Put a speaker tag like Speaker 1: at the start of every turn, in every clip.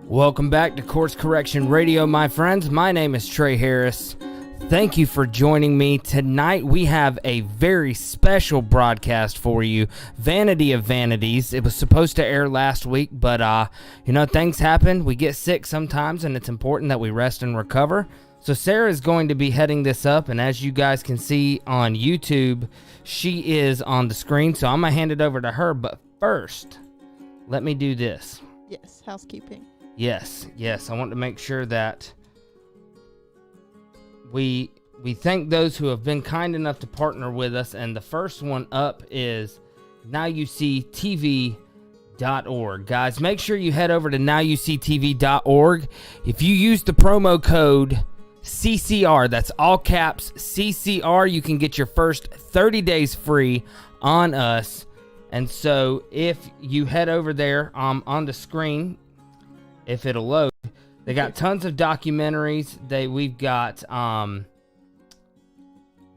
Speaker 1: Welcome back to Course Correction Radio, my friends. My name is Trey Harris. Thank you for joining me. Tonight we have a very special broadcast for you, Vanity of Vanities. It was supposed to air last week, but things happen. We get sick sometimes, and it's important that we rest and recover. So Sarah is going to be heading this up, and as you guys can see on YouTube, she is on the screen. So I'm going to hand it over to her, but first, let me do this.
Speaker 2: Yes, housekeeping.
Speaker 1: Yes. I want to make sure that we thank those who have been kind enough to partner with us. And the first one up is nowuctv.org. Guys, make sure you head over to nowuctv.org. If you use the promo code CCR, that's all caps CCR, you can get your first 30 days free on us. And so if you head over there on the screen, if it'll load, they got tons of documentaries.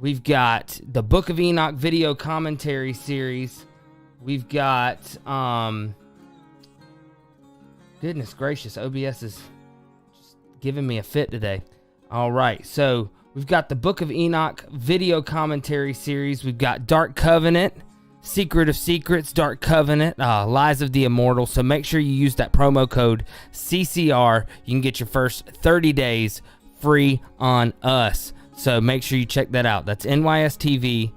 Speaker 1: We've got the Book of Enoch video commentary series. We've got goodness gracious, OBS is just giving me a fit today. All right, so we've got the Book of Enoch video commentary series. We've got Dark Covenant, Secret of Secrets, Dark Covenant, Lies of the Immortal. So make sure you use that promo code CCR. You can get your first 30 days free on us. So make sure you check that out. That's nystv.org.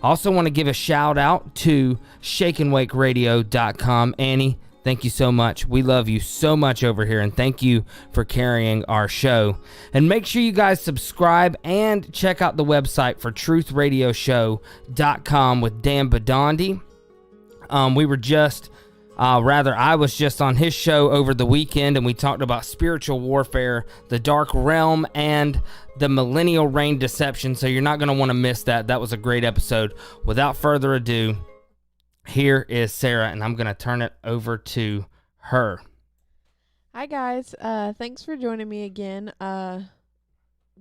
Speaker 1: Also want to give a shout out to shakeandwakeradio.com. Annie, thank you so much. We love you so much over here, and thank you for carrying our show. And make sure you guys subscribe and check out the website for truthradioshow.com with Dan Badandi. I was just on his show over the weekend, and we talked about spiritual warfare, the dark realm, and the millennial reign deception, so you're not going to want to miss that. That was a great episode. Without further ado, here is Sarah, and I'm going to turn it over to her.
Speaker 2: Hi, guys. Thanks for joining me again.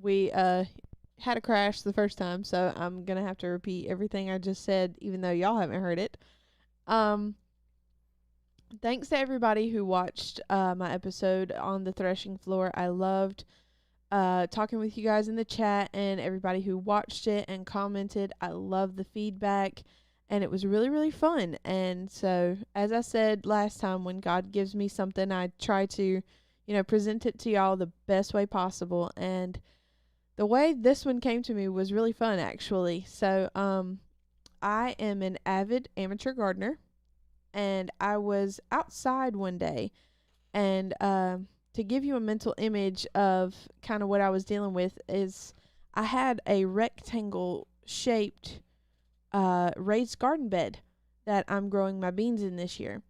Speaker 2: We had a crash the first time, so I'm going to have to repeat everything I just said, even though y'all haven't heard it. Thanks to everybody who watched my episode on the threshing floor. I loved talking with you guys in the chat and everybody who watched it and commented. I love the feedback, and it was really, really fun. And so, as I said last time, when God gives me something, I try to, present it to y'all the best way possible. And the way this one came to me was really fun, actually. So, I am an avid amateur gardener, and I was outside one day, and to give you a mental image of kind of what I was dealing with is I had a rectangle-shaped raised garden bed that I'm growing my beans in this year.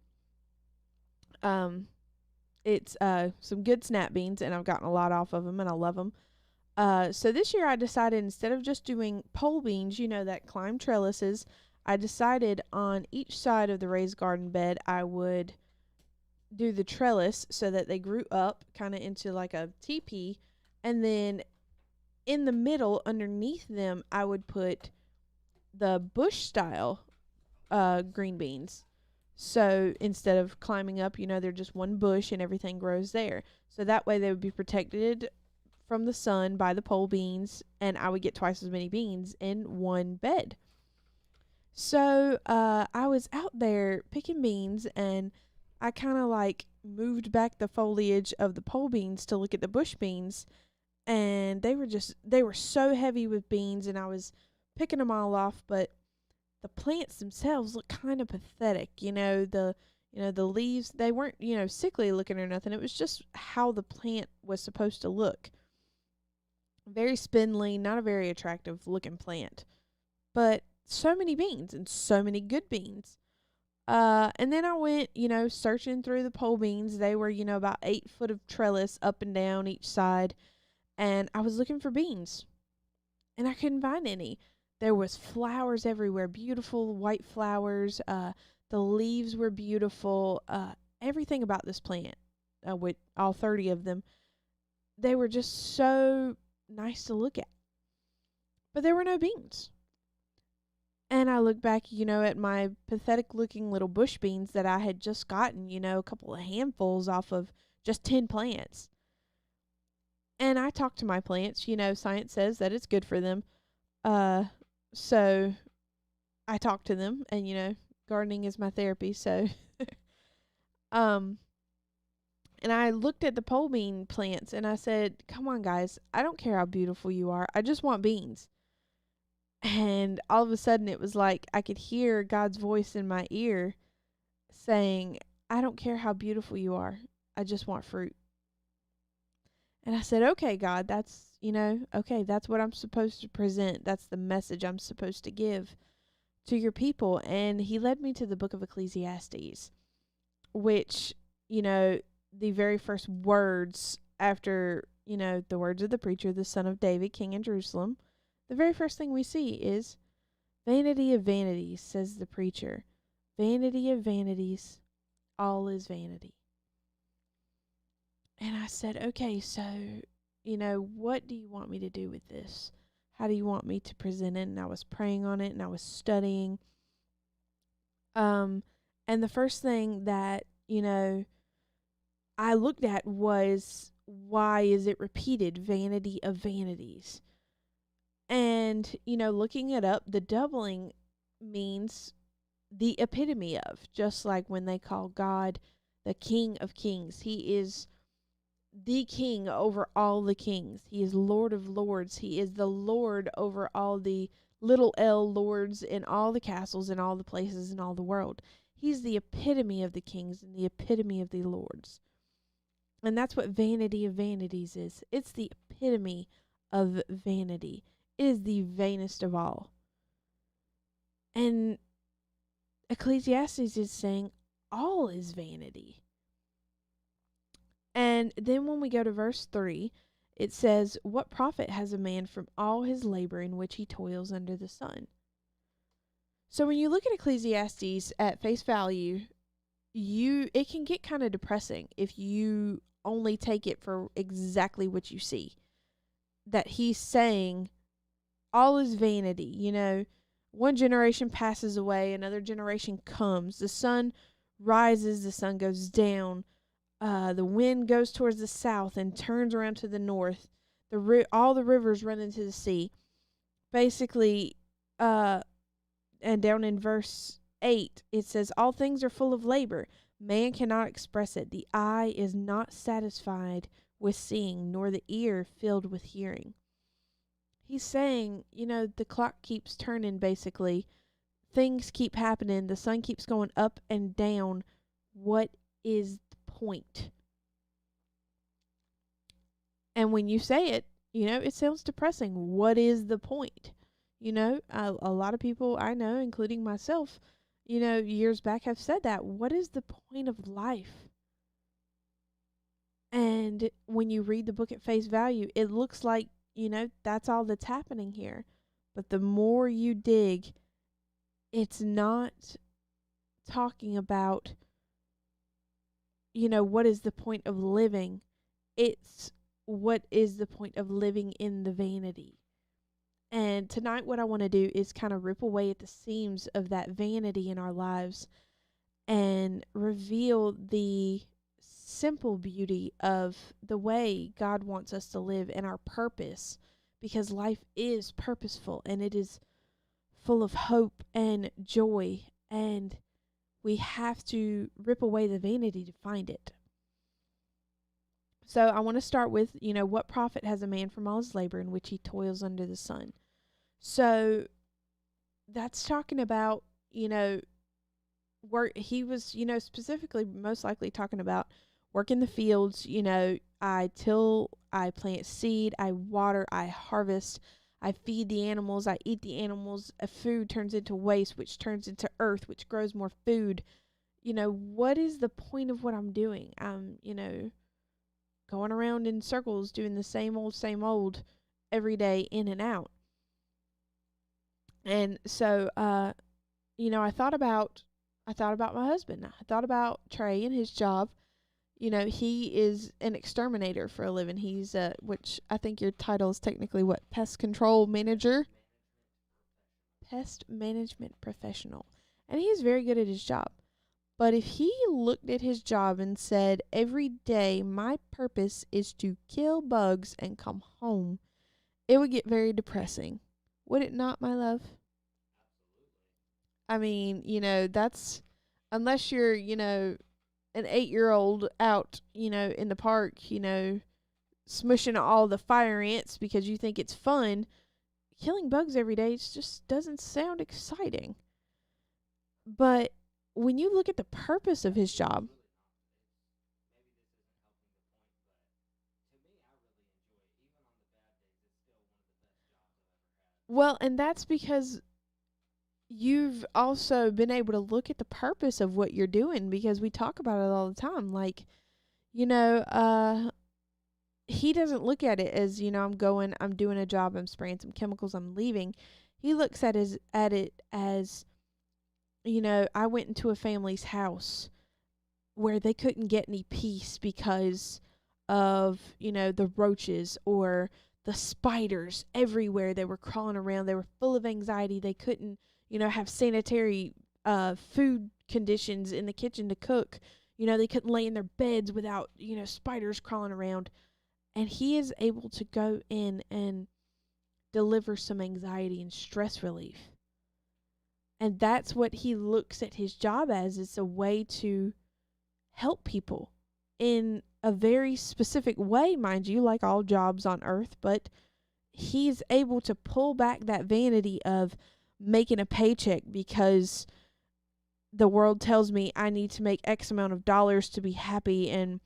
Speaker 2: It's some good snap beans, and I've gotten a lot off of them, and I love them. So this year I decided, instead of just doing pole beans, that climb trellises, I decided on each side of the raised garden bed I would do the trellis so that they grew up kind of into like a teepee, and then in the middle underneath them I would put the bush style green beans. So instead of climbing up, they're just one bush and everything grows there. So that way they would be protected from the sun by the pole beans, and I would get twice as many beans in one bed. So I was out there picking beans, and I kind of moved back the foliage of the pole beans to look at the bush beans, and they were so heavy with beans, and I was picking them all off, but the plants themselves look kind of pathetic. The leaves, they weren't, sickly looking or nothing. It was just how the plant was supposed to look. Very spindly, not a very attractive looking plant, but so many beans, and so many good beans. And then I went, searching through the pole beans. They were, about 8 foot of trellis up and down each side. And I was looking for beans, and I couldn't find any. There was flowers everywhere, beautiful white flowers. The leaves were beautiful. Everything about this plant, with all 30 of them, they were just so nice to look at. But there were no beans. And I look back, at my pathetic looking little bush beans that I had just gotten, a couple of handfuls off of just 10 plants. And I talk to my plants, science says that it's good for them. So I talk to them, and gardening is my therapy. So, and I looked at the pole bean plants and I said, come on, guys, I don't care how beautiful you are. I just want beans. And all of a sudden it was like I could hear God's voice in my ear saying, I don't care how beautiful you are. I just want fruit. And I said, okay, God, that's what I'm supposed to present. That's the message I'm supposed to give to your people. And he led me to the book of Ecclesiastes, which, the very first words after, the words of the preacher, the son of David, king in Jerusalem, the very first thing we see is, Vanity of Vanities, says the preacher. Vanity of Vanities, all is vanity. And I said, okay, so, what do you want me to do with this? How do you want me to present it? And I was praying on it and I was studying. And the first thing that, I looked at was, why is it repeated? Vanity of Vanities. And, looking it up, the doubling means the epitome of, just like when they call God the King of Kings. He is the king over all the kings. He is Lord of lords. He is the Lord over all the little L lords in all the castles and all the places in all the world. He's the epitome of the kings and the epitome of the lords. And that's what Vanity of Vanities is. It's the epitome of vanity. It is the vainest of all. And Ecclesiastes is saying all is vanity. And then when we go to verse 3, it says, what profit has a man from all his labor in which he toils under the sun? So when you look at Ecclesiastes at face value, it can get kind of depressing if you only take it for exactly what you see. That he's saying all is vanity. One generation passes away, another generation comes. The sun rises, the sun goes down. The wind goes towards the south and turns around to the north. All the rivers run into the sea. Basically, and down in verse 8, it says, all things are full of labor. Man cannot express it. The eye is not satisfied with seeing, nor the ear filled with hearing. He's saying, the clock keeps turning, basically. Things keep happening. The sun keeps going up and down. What is the point? And when you say it, it sounds depressing. What is the point? A lot of people I know, including myself, years back have said that. What is the point of life? And when you read the book at face value, it looks like, that's all that's happening here. But the more you dig, it's not talking about, what is the point of living? It's what is the point of living in the vanity? And tonight what I want to do is kind of rip away at the seams of that vanity in our lives and reveal the simple beauty of the way God wants us to live and our purpose, because life is purposeful and it is full of hope and joy, and we have to rip away the vanity to find it. So I want to start with, what profit has a man from all his labor in which he toils under the sun? So that's talking about, work. He was, specifically most likely talking about work in the fields. I till, I plant seed, I water, I harvest, I feed the animals, I eat the animals. Food turns into waste, which turns into earth, which grows more food. What is the point of what I'm doing? I'm, going around in circles doing the same old every day, in and out. And so, I thought about my husband. I thought about Trey and his job. He is an exterminator for a living. He's, which I think your title is technically what? Pest control manager? pest management professional, and he is very good at his job. But if he looked at his job and said, every day my purpose is to kill bugs and come home, it would get very depressing. Would it not, my love? I mean, that's, unless you're, an 8-year-old out, in the park, smushing all the fire ants because you think it's fun. Killing bugs every day just doesn't sound exciting. But when you look at the purpose of his job, well, and that's because you've also been able to look at the purpose of what you're doing, because we talk about it all the time. Like, he doesn't look at it as, I'm doing a job, I'm spraying some chemicals, I'm leaving. He looks at it as, I went into a family's house where they couldn't get any peace because of, the roaches or the spiders everywhere. They were crawling around. They were full of anxiety. They couldn't, have sanitary food conditions in the kitchen to cook. They couldn't lay in their beds without, spiders crawling around. And he is able to go in and deliver some anxiety and stress relief. And that's what he looks at his job as. It's a way to help people in a very specific way, mind you, like all jobs on earth. But he's able to pull back that vanity of making a paycheck because the world tells me I need to make X amount of dollars to be happy, and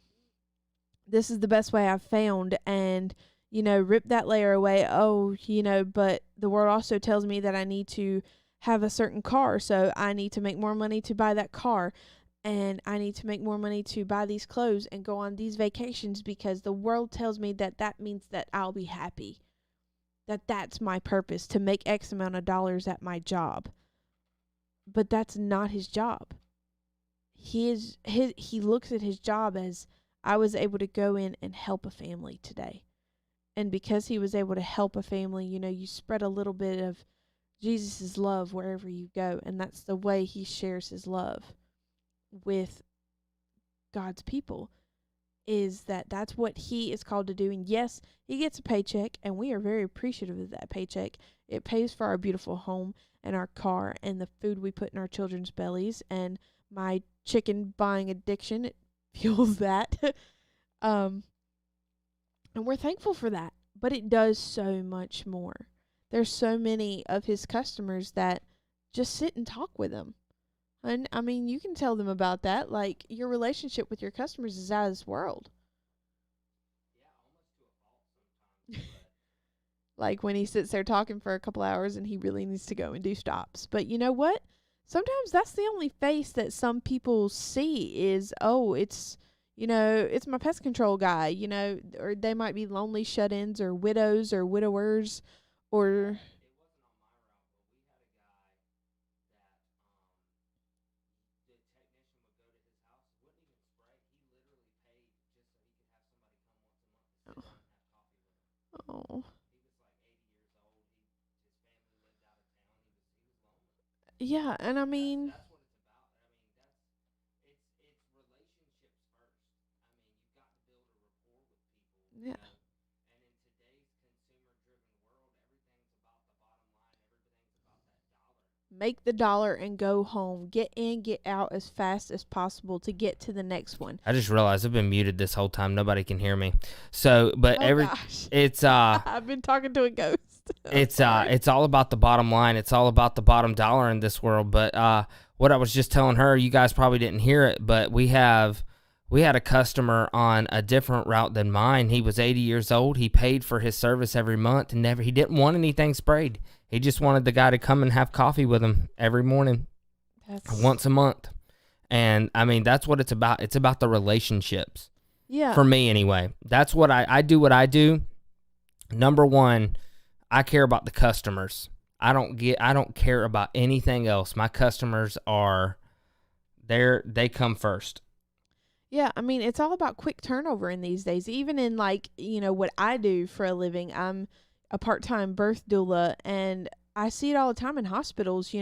Speaker 2: this is the best way I've found, and, rip that layer away. Oh, but the world also tells me that I need to have a certain car, so I need to make more money to buy that car, and I need to make more money to buy these clothes and go on these vacations because the world tells me that means that I'll be happy, that's my purpose, to make X amount of dollars at my job. But that's not his job. He looks at his job as, I was able to go in and help a family today. And because he was able to help a family, you spread a little bit of Jesus' love wherever you go. And that's the way he shares his love with God's people, is that's what he is called to do. And yes, he gets a paycheck, and we are very appreciative of that paycheck. It pays for our beautiful home and our car and the food we put in our children's bellies, and my chicken buying addiction, it fuels that. And we're thankful for that. But it does so much more. There's so many of his customers that just sit and talk with him. And I mean, you can tell them about that. Like, your relationship with your customers is out of this world. Like when he sits there talking for a couple hours and he really needs to go and do stops. But you know what? Sometimes that's the only face that some people see is, oh, it's my pest control guy, or they might be lonely shut-ins or widows or widowers or... Oh. Yeah, and I mean... Yeah. Make the dollar and go home. Get in, get out as fast as possible to get to the next one.
Speaker 1: I just realized I've been muted this whole time. Nobody can hear me. So, but
Speaker 2: gosh.
Speaker 1: It's
Speaker 2: I've been talking to a ghost.
Speaker 1: It's all about the bottom line. It's all about the bottom dollar in this world. But what I was just telling her, you guys probably didn't hear it, but we had a customer on a different route than mine. He was 80 years old. He paid for his service every month, and he didn't want anything sprayed. He just wanted the guy to come and have coffee with him every morning, once a month. And I mean, that's what it's about. It's about the relationships.
Speaker 2: Yeah.
Speaker 1: For me anyway. That's what I do what I do. Number one, I care about the customers. I don't care about anything else. My customers they come first.
Speaker 2: Yeah, I mean, it's all about quick turnover in these days. Even in what I do for a living, I'm a part-time birth doula, and I see it all the time in hospitals.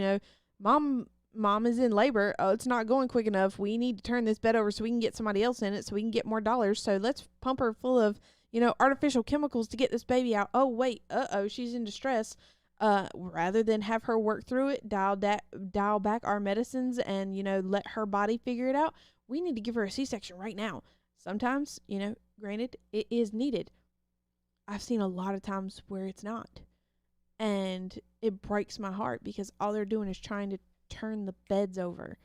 Speaker 2: Mom is in labor. Oh, it's not going quick enough. We need to turn this bed over so we can get somebody else in it so we can get more dollars. So let's pump her full of, artificial chemicals to get this baby out. Oh, wait. She's in distress. Rather than have her work through it, dial back our medicines and, let her body figure it out. We need to give her a C-section right now. Sometimes, granted, it is needed. I've seen a lot of times where it's not. And it breaks my heart because all they're doing is trying to turn the beds over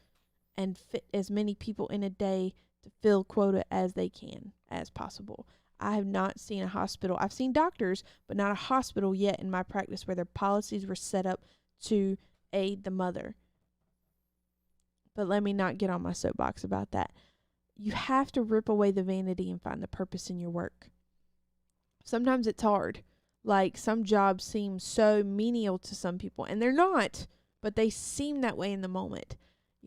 Speaker 2: and fit as many people in a day to fill quota as they can as possible. I have not seen a hospital. I've seen doctors, but not a hospital yet in my practice where their policies were set up to aid the mother. But let me not get on my soapbox about that. You have to rip away the vanity and find the purpose in your work. Sometimes it's hard. Like, some jobs seem so menial to some people, and they're not, but they seem that way in the moment.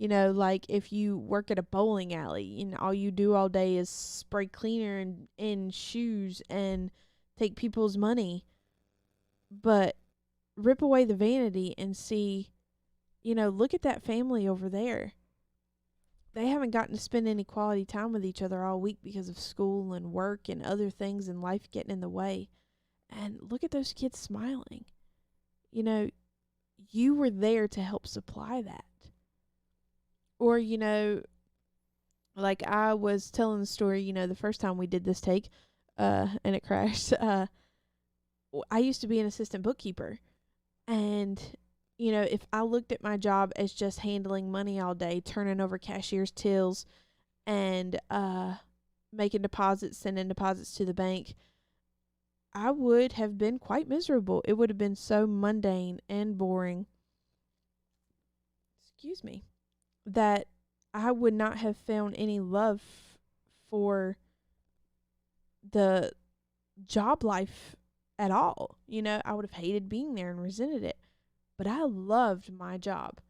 Speaker 2: Like if you work at a bowling alley and all you do all day is spray cleaner in shoes and take people's money. But rip away the vanity and see, look at that family over there. They haven't gotten to spend any quality time with each other all week because of school and work and other things in life getting in the way. And look at those kids smiling. You were there to help supply that. Or, like I was telling the story, the first time we did this take, and it crashed. I used to be an assistant bookkeeper. And, if I looked at my job as just handling money all day, turning over cashier's tills and making deposits, sending deposits to the bank, I would have been quite miserable. It would have been so mundane and boring. Excuse me. That I would not have found any love for the job life at all. I would have hated being there and resented it. But I loved my job.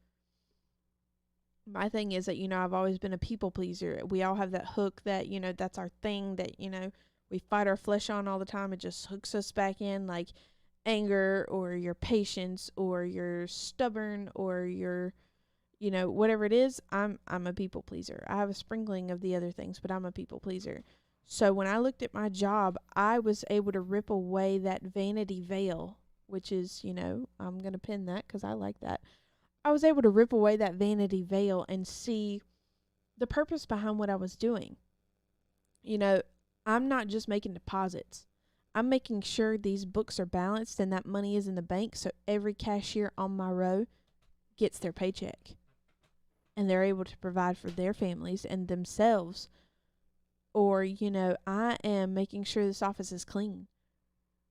Speaker 2: My thing is that, I've always been a people pleaser. We all have that hook that, that's our thing that, we fight our flesh on all the time. It just hooks us back in, like anger or your patience or you're stubborn or you're, whatever it is. I'm a people pleaser. I have a sprinkling of the other things, but I'm a people pleaser. So when I looked at my job, I was able to rip away that vanity veil, which is, I'm going to pin that because I like that. I was able to rip away that vanity veil and see the purpose behind what I was doing. I'm not just making deposits. I'm making sure these books are balanced and that money is in the bank so every cashier on my row gets their paycheck. And they're able to provide for their families and themselves. Or, I am making sure this office is clean.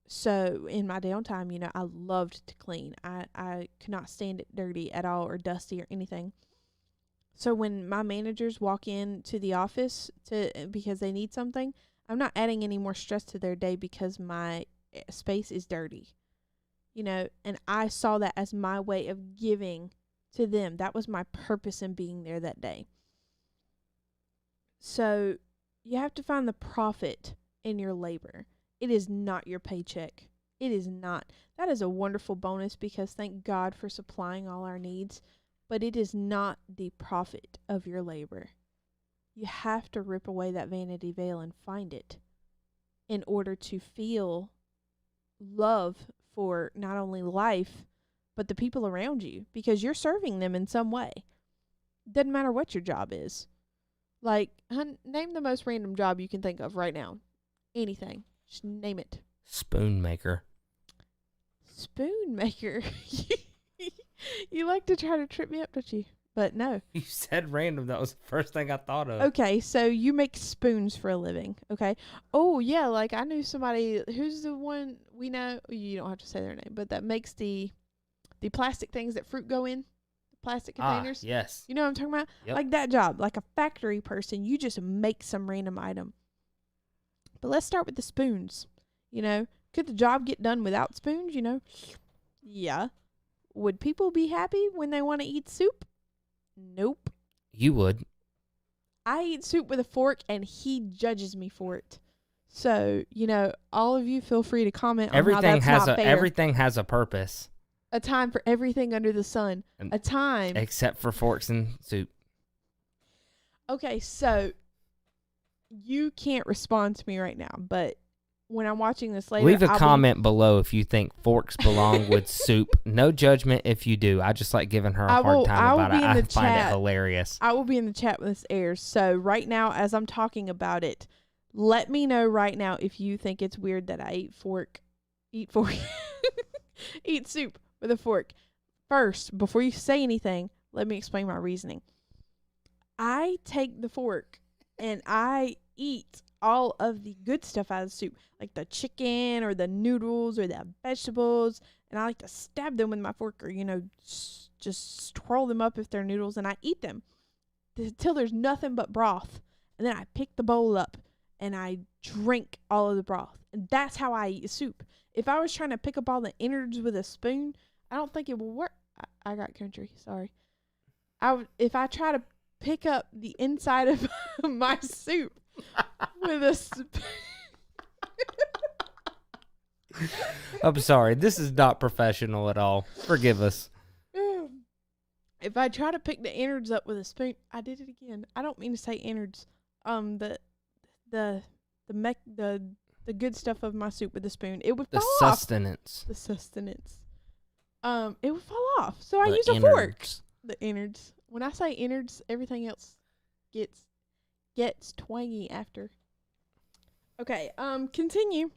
Speaker 2: So in my downtime, I loved to clean. I could not stand it dirty at all or dusty or anything. So when my managers walk into the office because they need something, I'm not adding any more stress to their day because my space is dirty. And I saw that as my way of giving to them. That was my purpose in being there that day. So you have to find the profit in your labor. It is not your paycheck. It is not. That is a wonderful bonus because thank God for supplying all our needs. But it is not the profit of your labor. You have to rip away that vanity veil and find it in order to feel love for not only life, but the people around you because you're serving them in some way. Doesn't matter what your job is. Like, name the most random job you can think of right now. Anything. Just name it.
Speaker 1: Spoon maker.
Speaker 2: Spoon maker. You like to try to trip me up, don't you? But no.
Speaker 1: You said random. That was the first thing I thought of.
Speaker 2: Okay, so you make spoons for a living, okay? Oh, yeah, like I knew somebody, who's the one we know, you don't have to say their name, but that makes the plastic things that fruit go in, plastic containers.
Speaker 1: Yes.
Speaker 2: You know what I'm talking about?
Speaker 1: Yep.
Speaker 2: Like that job, like a factory person, you just make some random item. But let's start with the spoons, Could the job get done without spoons, Yeah. Would people be happy when they want to eat soup? Nope.
Speaker 1: You would.
Speaker 2: I eat soup with a fork, and he judges me for it. So, all of you feel free to comment on how that's not fair.
Speaker 1: Everything has a purpose.
Speaker 2: A time for everything under the sun. A time.
Speaker 1: Except for forks and soup.
Speaker 2: Okay, so you can't respond to me right now, but when I'm watching this later,
Speaker 1: leave a comment below if you think forks belong with soup. No judgment if you do. I just like giving her a hard time about it. I find it hilarious.
Speaker 2: I will be in the chat when this airs. So right now, as I'm talking about it, let me know right now if you think it's weird that I eat soup with a fork. First, before you say anything, let me explain my reasoning. I take the fork and I eat all of the good stuff out of the soup, like the chicken or the noodles or the vegetables, and I like to stab them with my fork or, just twirl them up if they're noodles, and I eat them until there's nothing but broth, and then I pick the bowl up and I drink all of the broth, and that's how I eat soup. If I was trying to pick up all the innards with a spoon, I don't think it will work. I got country, sorry. If I try to pick up the inside of my soup with a spoon.
Speaker 1: I'm sorry. This is not professional at all. Forgive us.
Speaker 2: If I try to pick the innards up with a spoon, I did it again. I don't mean to say innards. The good stuff of my soup with a spoon. It would fall off. The sustenance. It would fall off. So I use a fork. The innards. When I say innards, everything else gets twangy after. Okay, continue.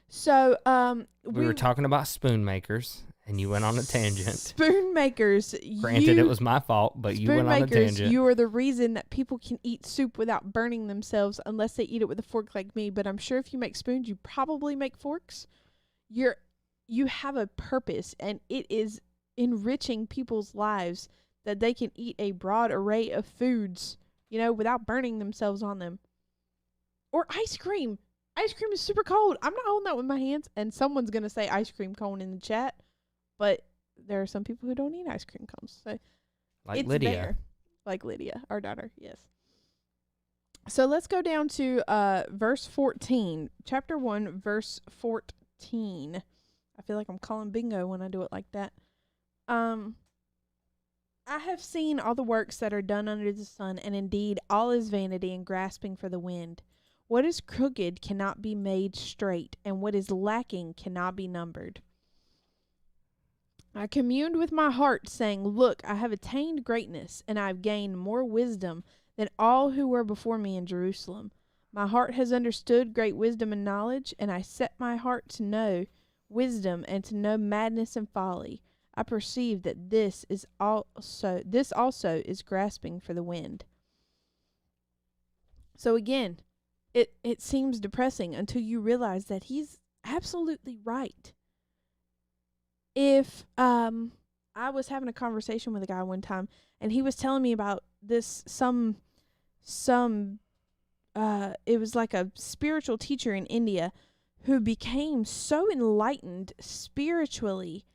Speaker 2: So,
Speaker 1: we were talking about spoon makers, and you went on a tangent.
Speaker 2: Spoon makers.
Speaker 1: Granted, it was my fault, but you went on a tangent.
Speaker 2: You are the reason that people can eat soup without burning themselves unless they eat it with a fork like me. But I'm sure if you make spoons, you probably make forks. You have a purpose, and it is enriching people's lives that they can eat a broad array of foods, without burning themselves on them. Or ice cream. Ice cream is super cold. I'm not holding that with my hands, and someone's going to say ice cream cone in the chat, but there are some people who don't eat ice cream cones. So
Speaker 1: like Lydia.
Speaker 2: There. Like Lydia, our daughter, yes. So let's go down to verse 14. Chapter 1, verse 14. I feel like I'm calling bingo when I do it like that. I have seen all the works that are done under the sun, and indeed all is vanity and grasping for the wind. What is crooked cannot be made straight, and what is lacking cannot be numbered. I communed with my heart, saying, Look, I have attained greatness, and I have gained more wisdom than all who were before me in Jerusalem. My heart has understood great wisdom and knowledge, and I set my heart to know wisdom and to know madness and folly. I perceive that this also is grasping for the wind. So again, it seems depressing until you realize that he's absolutely right. If I was having a conversation with a guy one time, and he was telling me about this it was like a spiritual teacher in India who became so enlightened spiritually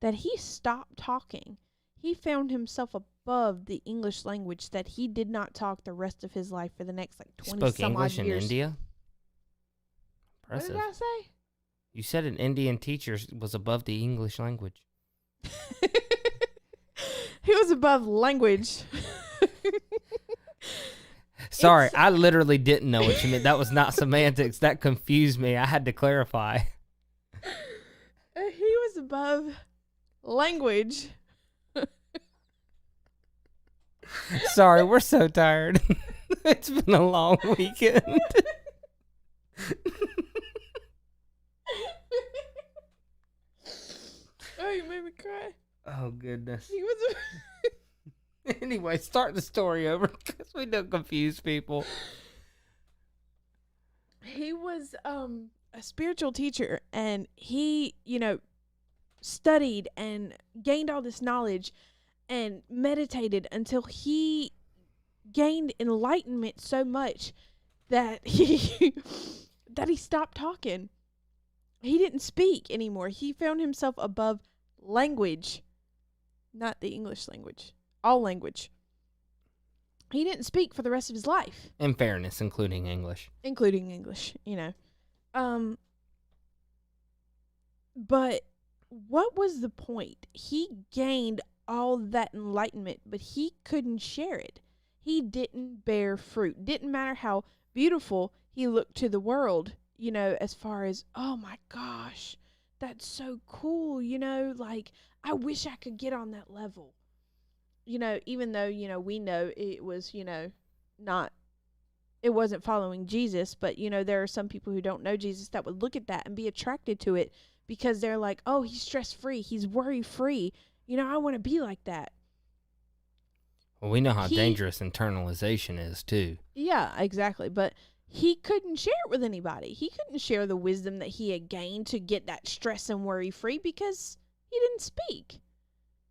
Speaker 2: that he stopped talking. He found himself above the English language that he did not talk the rest of his life for the next 20
Speaker 1: Spoke
Speaker 2: some
Speaker 1: English
Speaker 2: odd years.
Speaker 1: in India? Impressive.
Speaker 2: What did I say?
Speaker 1: You said an Indian teacher was above the English language.
Speaker 2: He was above language.
Speaker 1: Sorry, I literally didn't know what you meant. That was not semantics. That confused me. I had to clarify.
Speaker 2: He was above language.
Speaker 1: Sorry, we're so tired. It's been a long weekend.
Speaker 2: Oh, you made me cry.
Speaker 1: Oh, goodness.
Speaker 2: He was
Speaker 1: Anyway, start the story over because we don't confuse people.
Speaker 2: He was a spiritual teacher, and he, studied and gained all this knowledge and meditated until he gained enlightenment so much that he stopped talking. He didn't speak anymore. He found himself above language, not the English language, all language. He didn't speak for the rest of his life.
Speaker 1: In fairness, including English.
Speaker 2: Including English, But what was the point? He gained all that enlightenment, but he couldn't share it. He didn't bear fruit. Didn't matter how beautiful he looked to the world, as far as, oh my gosh, that's so cool, like, I wish I could get on that level. Even though, we know it was, not, it wasn't following Jesus, but, there are some people who don't know Jesus that would look at that and be attracted to it because they're like, oh, he's stress-free, he's worry-free. I want to be like that.
Speaker 1: Well, we know how dangerous internalization is, too.
Speaker 2: Yeah, exactly. But he couldn't share it with anybody. He couldn't share the wisdom that he had gained to get that stress and worry-free because he didn't speak.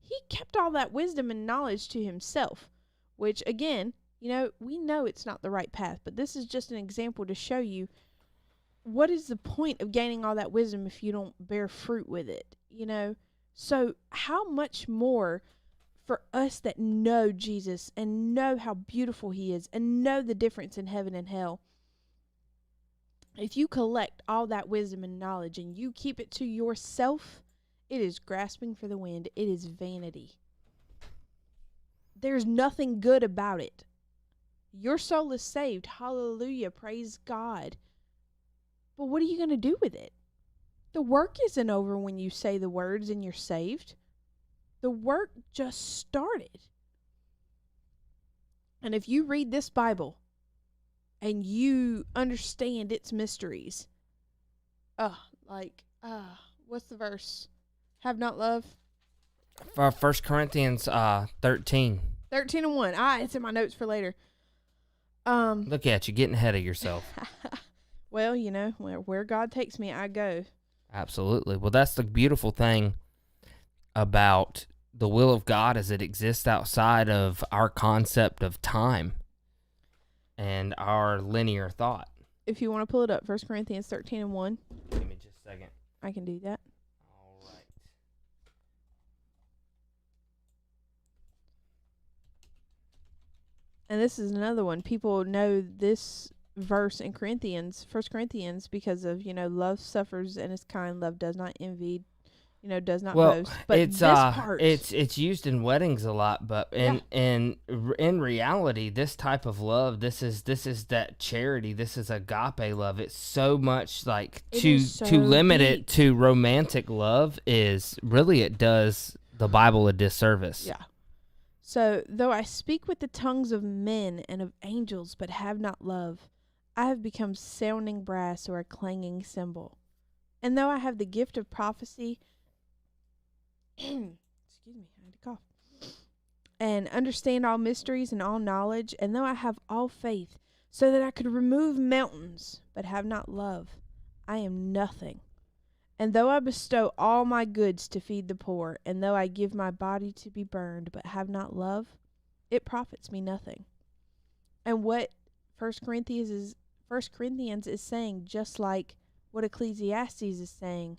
Speaker 2: He kept all that wisdom and knowledge to himself, which, again, we know it's not the right path, but this is just an example to show you what is the point of gaining all that wisdom if you don't bear fruit with it, So how much more for us that know Jesus and know how beautiful he is and know the difference in heaven and hell. If you collect all that wisdom and knowledge and you keep it to yourself, it is grasping for the wind. It is vanity. There's nothing good about it. Your soul is saved. Hallelujah. Praise God. But what are you going to do with it? The work isn't over when you say the words and you're saved. The work just started. And if you read this Bible and you understand its mysteries, what's the verse? Have not love?
Speaker 1: 1 Corinthians 13.
Speaker 2: 13:1. It's in my notes for later.
Speaker 1: Look at you, getting ahead of yourself.
Speaker 2: Well, where God takes me, I go.
Speaker 1: Absolutely. Well, that's the beautiful thing about the will of God, is it exists outside of our concept of time and our linear thought.
Speaker 2: If you want to pull it up, 1 Corinthians 13:1.
Speaker 1: Give me just a second.
Speaker 2: I can do that.
Speaker 1: All right.
Speaker 2: And this is another one. People know this verse in 1 Corinthians, because of, love suffers and is kind, love does not envy, does not boast. But
Speaker 1: it's
Speaker 2: this part,
Speaker 1: it's used in weddings a lot, but in reality, this type of love, this is that charity, this is agape love. It's so much like to limit
Speaker 2: deep.
Speaker 1: it to romantic love is really, it does the Bible a disservice.
Speaker 2: Yeah. So, though I speak with the tongues of men and of angels, but have not love, I have become sounding brass or a clanging cymbal. And though I have the gift of prophecy, excuse me, I had to cough, and understand all mysteries and all knowledge, and though I have all faith, so that I could remove mountains, but have not love, I am nothing. And though I bestow all my goods to feed the poor, and though I give my body to be burned, but have not love, it profits me nothing. And what 1 Corinthians is saying, just like what Ecclesiastes is saying,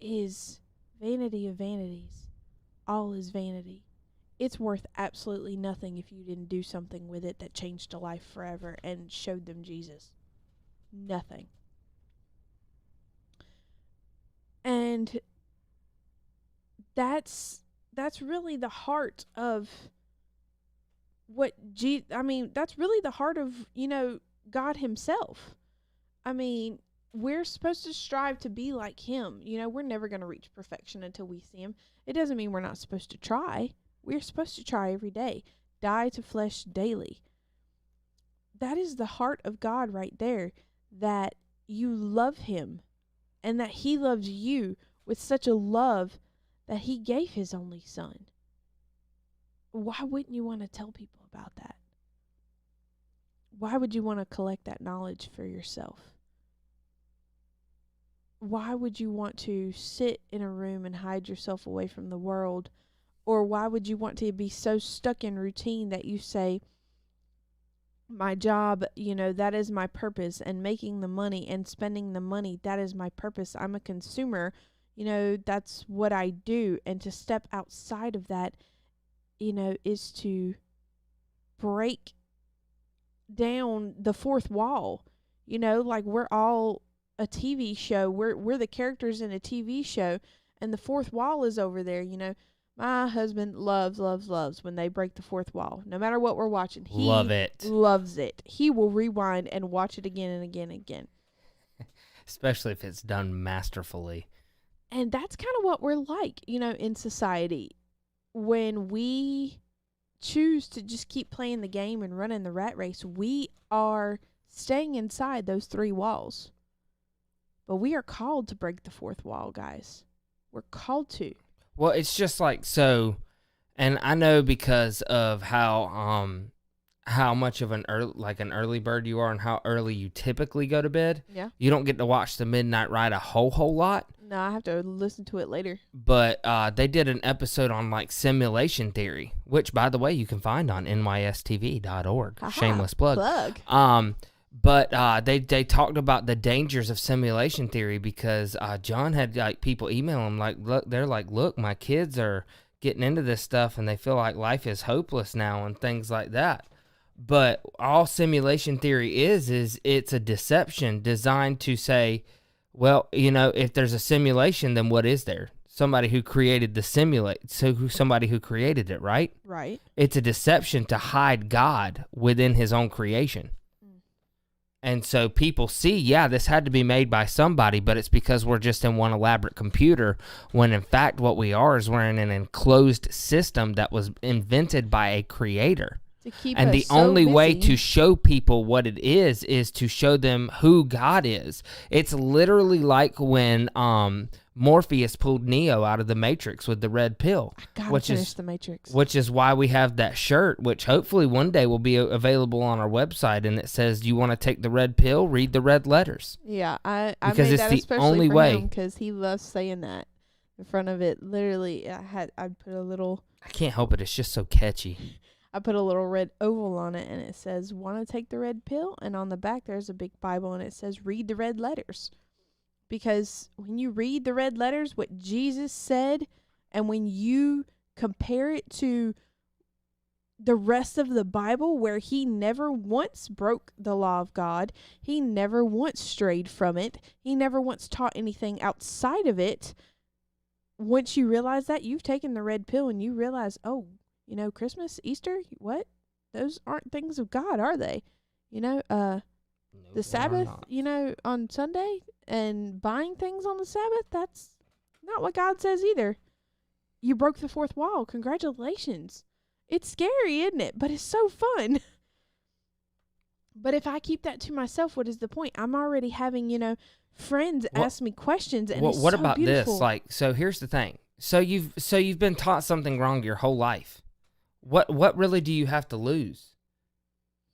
Speaker 2: is vanity of vanities. All is vanity. It's worth absolutely nothing if you didn't do something with it that changed a life forever and showed them Jesus. Nothing. And that's really the heart of that's really the heart of, God himself. We're supposed to strive to be like him. We're never going to reach perfection until we see him. It doesn't mean we're not supposed to try. We're supposed to try every day. Die to flesh daily. That is the heart of God right there, that you love him and that he loves you with such a love that he gave his only son. Why wouldn't you want to tell people about that? Why would you want to collect that knowledge for yourself? Why would you want to sit in a room and hide yourself away from the world? Or why would you want to be so stuck in routine that you say, my job, that is my purpose, and making the money and spending the money, that is my purpose. I'm a consumer, that's what I do. And to step outside of that, is to break down the fourth wall. Like we're all a TV show. We're the characters in a TV show, and the fourth wall is over there. My husband loves when they break the fourth wall. No matter what we're watching, he loves it. He will rewind and watch it again and again and again.
Speaker 1: Especially if it's done masterfully.
Speaker 2: And that's kind of what we're like, in society. When we choose to just keep playing the game and running the rat race, we are staying inside those 3 walls. But we are called to break the fourth wall, guys. We're called to.
Speaker 1: Well, it's just like so, and I know because of how much of an early bird you are and how early you typically go to bed.
Speaker 2: Yeah.
Speaker 1: You don't get to watch the Midnight Ride a whole lot.
Speaker 2: No, I have to listen to it later.
Speaker 1: But they did an episode on simulation theory, which, by the way, you can find on nystv.org. Shameless plug. But they talked about the dangers of simulation theory because John had people email him look, my kids are getting into this stuff and they feel like life is hopeless now and things like that. But all simulation theory is it's a deception designed to say, well, if there's a simulation, then what is there? Somebody who created somebody who created it, right?
Speaker 2: Right.
Speaker 1: It's a deception to hide God within his own creation. And so people see, this had to be made by somebody, but it's because we're just in one elaborate computer, when in fact what we are is we're in an enclosed system that was invented by a creator. And the only way to show people what it is to show them who God is. It's literally like when Morpheus pulled Neo out of the Matrix with the red pill.
Speaker 2: I gotta finish the Matrix.
Speaker 1: Which is why we have that shirt, which hopefully one day will be available on our website, and it says, "Do you want to take the red pill? Read the red letters."
Speaker 2: Yeah, I
Speaker 1: because
Speaker 2: made
Speaker 1: it's
Speaker 2: that
Speaker 1: the
Speaker 2: especially
Speaker 1: only
Speaker 2: for
Speaker 1: way.
Speaker 2: because he loves saying that in front of it. Literally, I put a little.
Speaker 1: I can't help it. It's just so catchy.
Speaker 2: I put a little red oval on it, and it says, "Want to take the red pill?" And on the back, there's a big Bible, and it says, "Read the red letters." Because when you read the red letters, what Jesus said, and when you compare it to the rest of the Bible, where he never once broke the law of God, he never once strayed from it, he never once taught anything outside of it, once you realize that, you've taken the red pill and you realize, Christmas, Easter, what? Those aren't things of God, are they? The Sabbath, on Sunday, and buying things on the Sabbath, that's not what God says either. You broke the fourth wall. Congratulations. It's scary, isn't it? But it's so fun. But if I keep that to myself, what is the point? I'm already having, friends ask me questions, and it's
Speaker 1: what
Speaker 2: so
Speaker 1: about
Speaker 2: beautiful.
Speaker 1: this? So here's the thing. So you've been taught something wrong your whole life. What really do you have to lose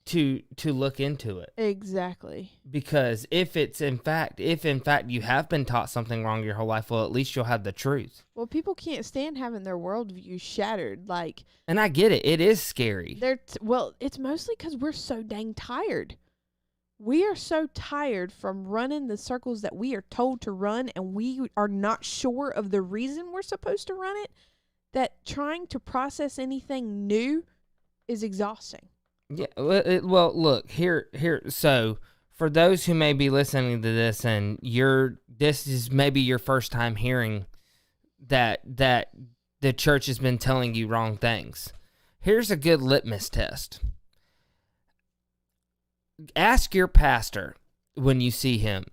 Speaker 1: to look into it?
Speaker 2: Exactly.
Speaker 1: Because if in fact you have been taught something wrong your whole life, well, at least you'll have the truth.
Speaker 2: Well, people can't stand having their worldview shattered.
Speaker 1: And I get it. It is scary.
Speaker 2: It's mostly because we're so dang tired. We are so tired from running the circles that we are told to run, and we are not sure of the reason we're supposed to run it, that trying to process anything new is exhausting.
Speaker 1: Yeah, well, look, here. So, for those who may be listening to this and this is maybe your first time hearing that the church has been telling you wrong things, here's a good litmus test. Ask your pastor when you see him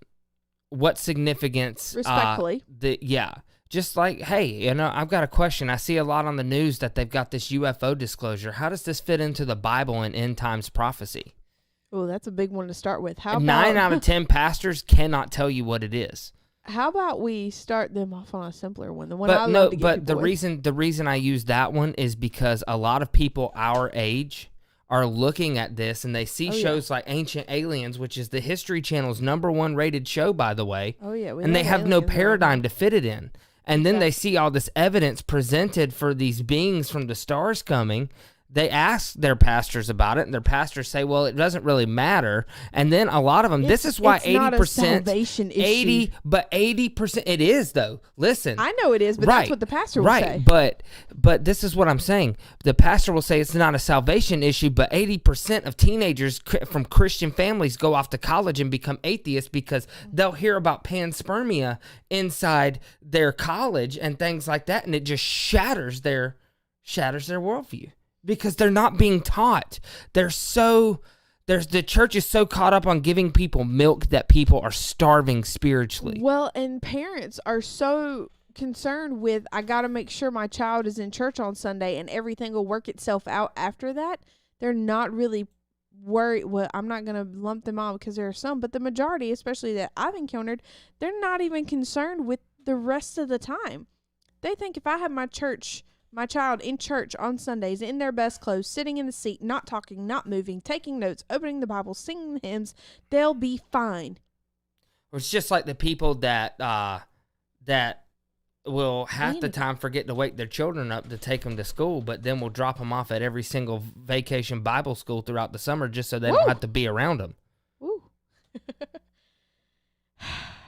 Speaker 1: what significance.
Speaker 2: Respectfully.
Speaker 1: Just like, hey, I've got a question. I see a lot on the news that they've got this UFO disclosure. How does this fit into the Bible and end times prophecy?
Speaker 2: Oh, that's a big one to start with.
Speaker 1: 9 out of 10 pastors cannot tell you what it is.
Speaker 2: How about we start them off on a simpler one?
Speaker 1: The reason I use that one is because a lot of people our age are looking at this and they see shows like Ancient Aliens, which is the History Channel's #1 rated show, by the way.
Speaker 2: Oh yeah,
Speaker 1: and they have no paradigm to fit it in. And then they see all this evidence presented for these beings from the stars coming. they ask their pastors about it, and their pastors say, well, it doesn't really matter. And then a lot of them, this is why 80%,
Speaker 2: not a salvation issue.
Speaker 1: 80%, it is though. Listen.
Speaker 2: I know it is, but that's what the pastor will say.
Speaker 1: But this is what I'm saying. The pastor will say it's not a salvation issue, but 80% of teenagers from Christian families go off to college and become atheists because they'll hear about panspermia inside their college and things like that, and it just shatters their worldview. Because they're not being taught. The church is so caught up on giving people milk that people are starving spiritually.
Speaker 2: Well, and parents are so concerned with, I got to make sure my child is in church on Sunday and everything will work itself out after that. They're not really worried. Well, I'm not going to lump them all because there are some, but the majority, especially that I've encountered, they're not even concerned with the rest of the time. They think if I have my child in church on Sundays in their best clothes, sitting in the seat, not talking, not moving, taking notes, opening the Bible, singing hymns, they'll be fine.
Speaker 1: It's just like the people that will half the time forget to wake their children up to take them to school, but then will drop them off at every single vacation Bible school throughout the summer just so they don't have to be around them.
Speaker 2: Ooh.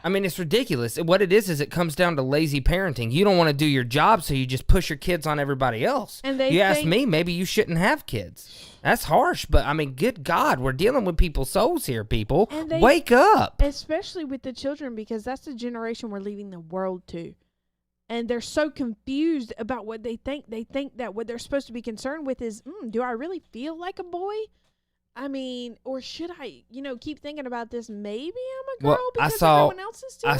Speaker 1: I mean, it's ridiculous. What it is it comes down to lazy parenting. You don't want to do your job, so you just push your kids on everybody else. And you ask me, maybe you shouldn't have kids. That's harsh, but I mean, good God, we're dealing with people's souls here, people. Wake up.
Speaker 2: Especially with the children, because that's the generation we're leaving the world to. And they're so confused about what they think. They think that what they're supposed to be concerned with is, do I really feel like a boy? I mean, or should I, keep thinking about this? Maybe I'm a girl because everyone else is doing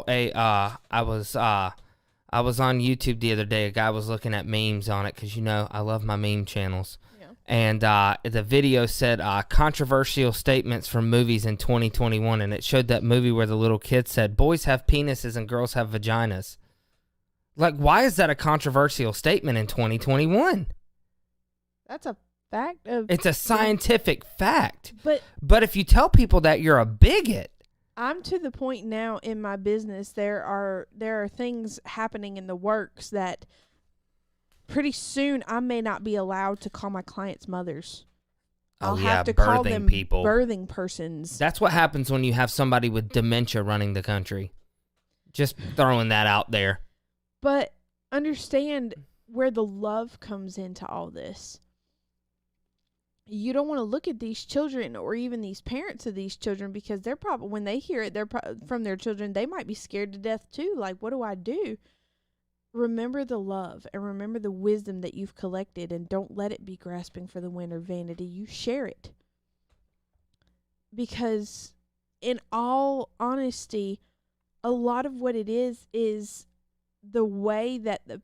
Speaker 2: it.
Speaker 1: I was on YouTube the other day. A guy was looking at memes on it because, I love my meme channels. Yeah. And the video said controversial statements from movies in 2021. And it showed that movie where the little kid said, boys have penises and girls have vaginas. Like, why is that a controversial statement in 2021?
Speaker 2: That's a fact.
Speaker 1: It's a scientific fact. But if you tell people that, you're a bigot.
Speaker 2: I'm to the point now in my business, there are things happening in the works that pretty soon I may not be allowed to call my clients mothers. I'll have to call them people. Birthing persons.
Speaker 1: That's what happens when you have somebody with dementia running the country. Just throwing that out there.
Speaker 2: But understand where the love comes into all this. You don't want to look at these children or even these parents of these children because they're probably, when they hear it from their children, they might be scared to death too. Like, what do I do? Remember the love and remember the wisdom that you've collected, and don't let it be grasping for the wind or vanity. You share it. Because in all honesty, a lot of what it is the way that the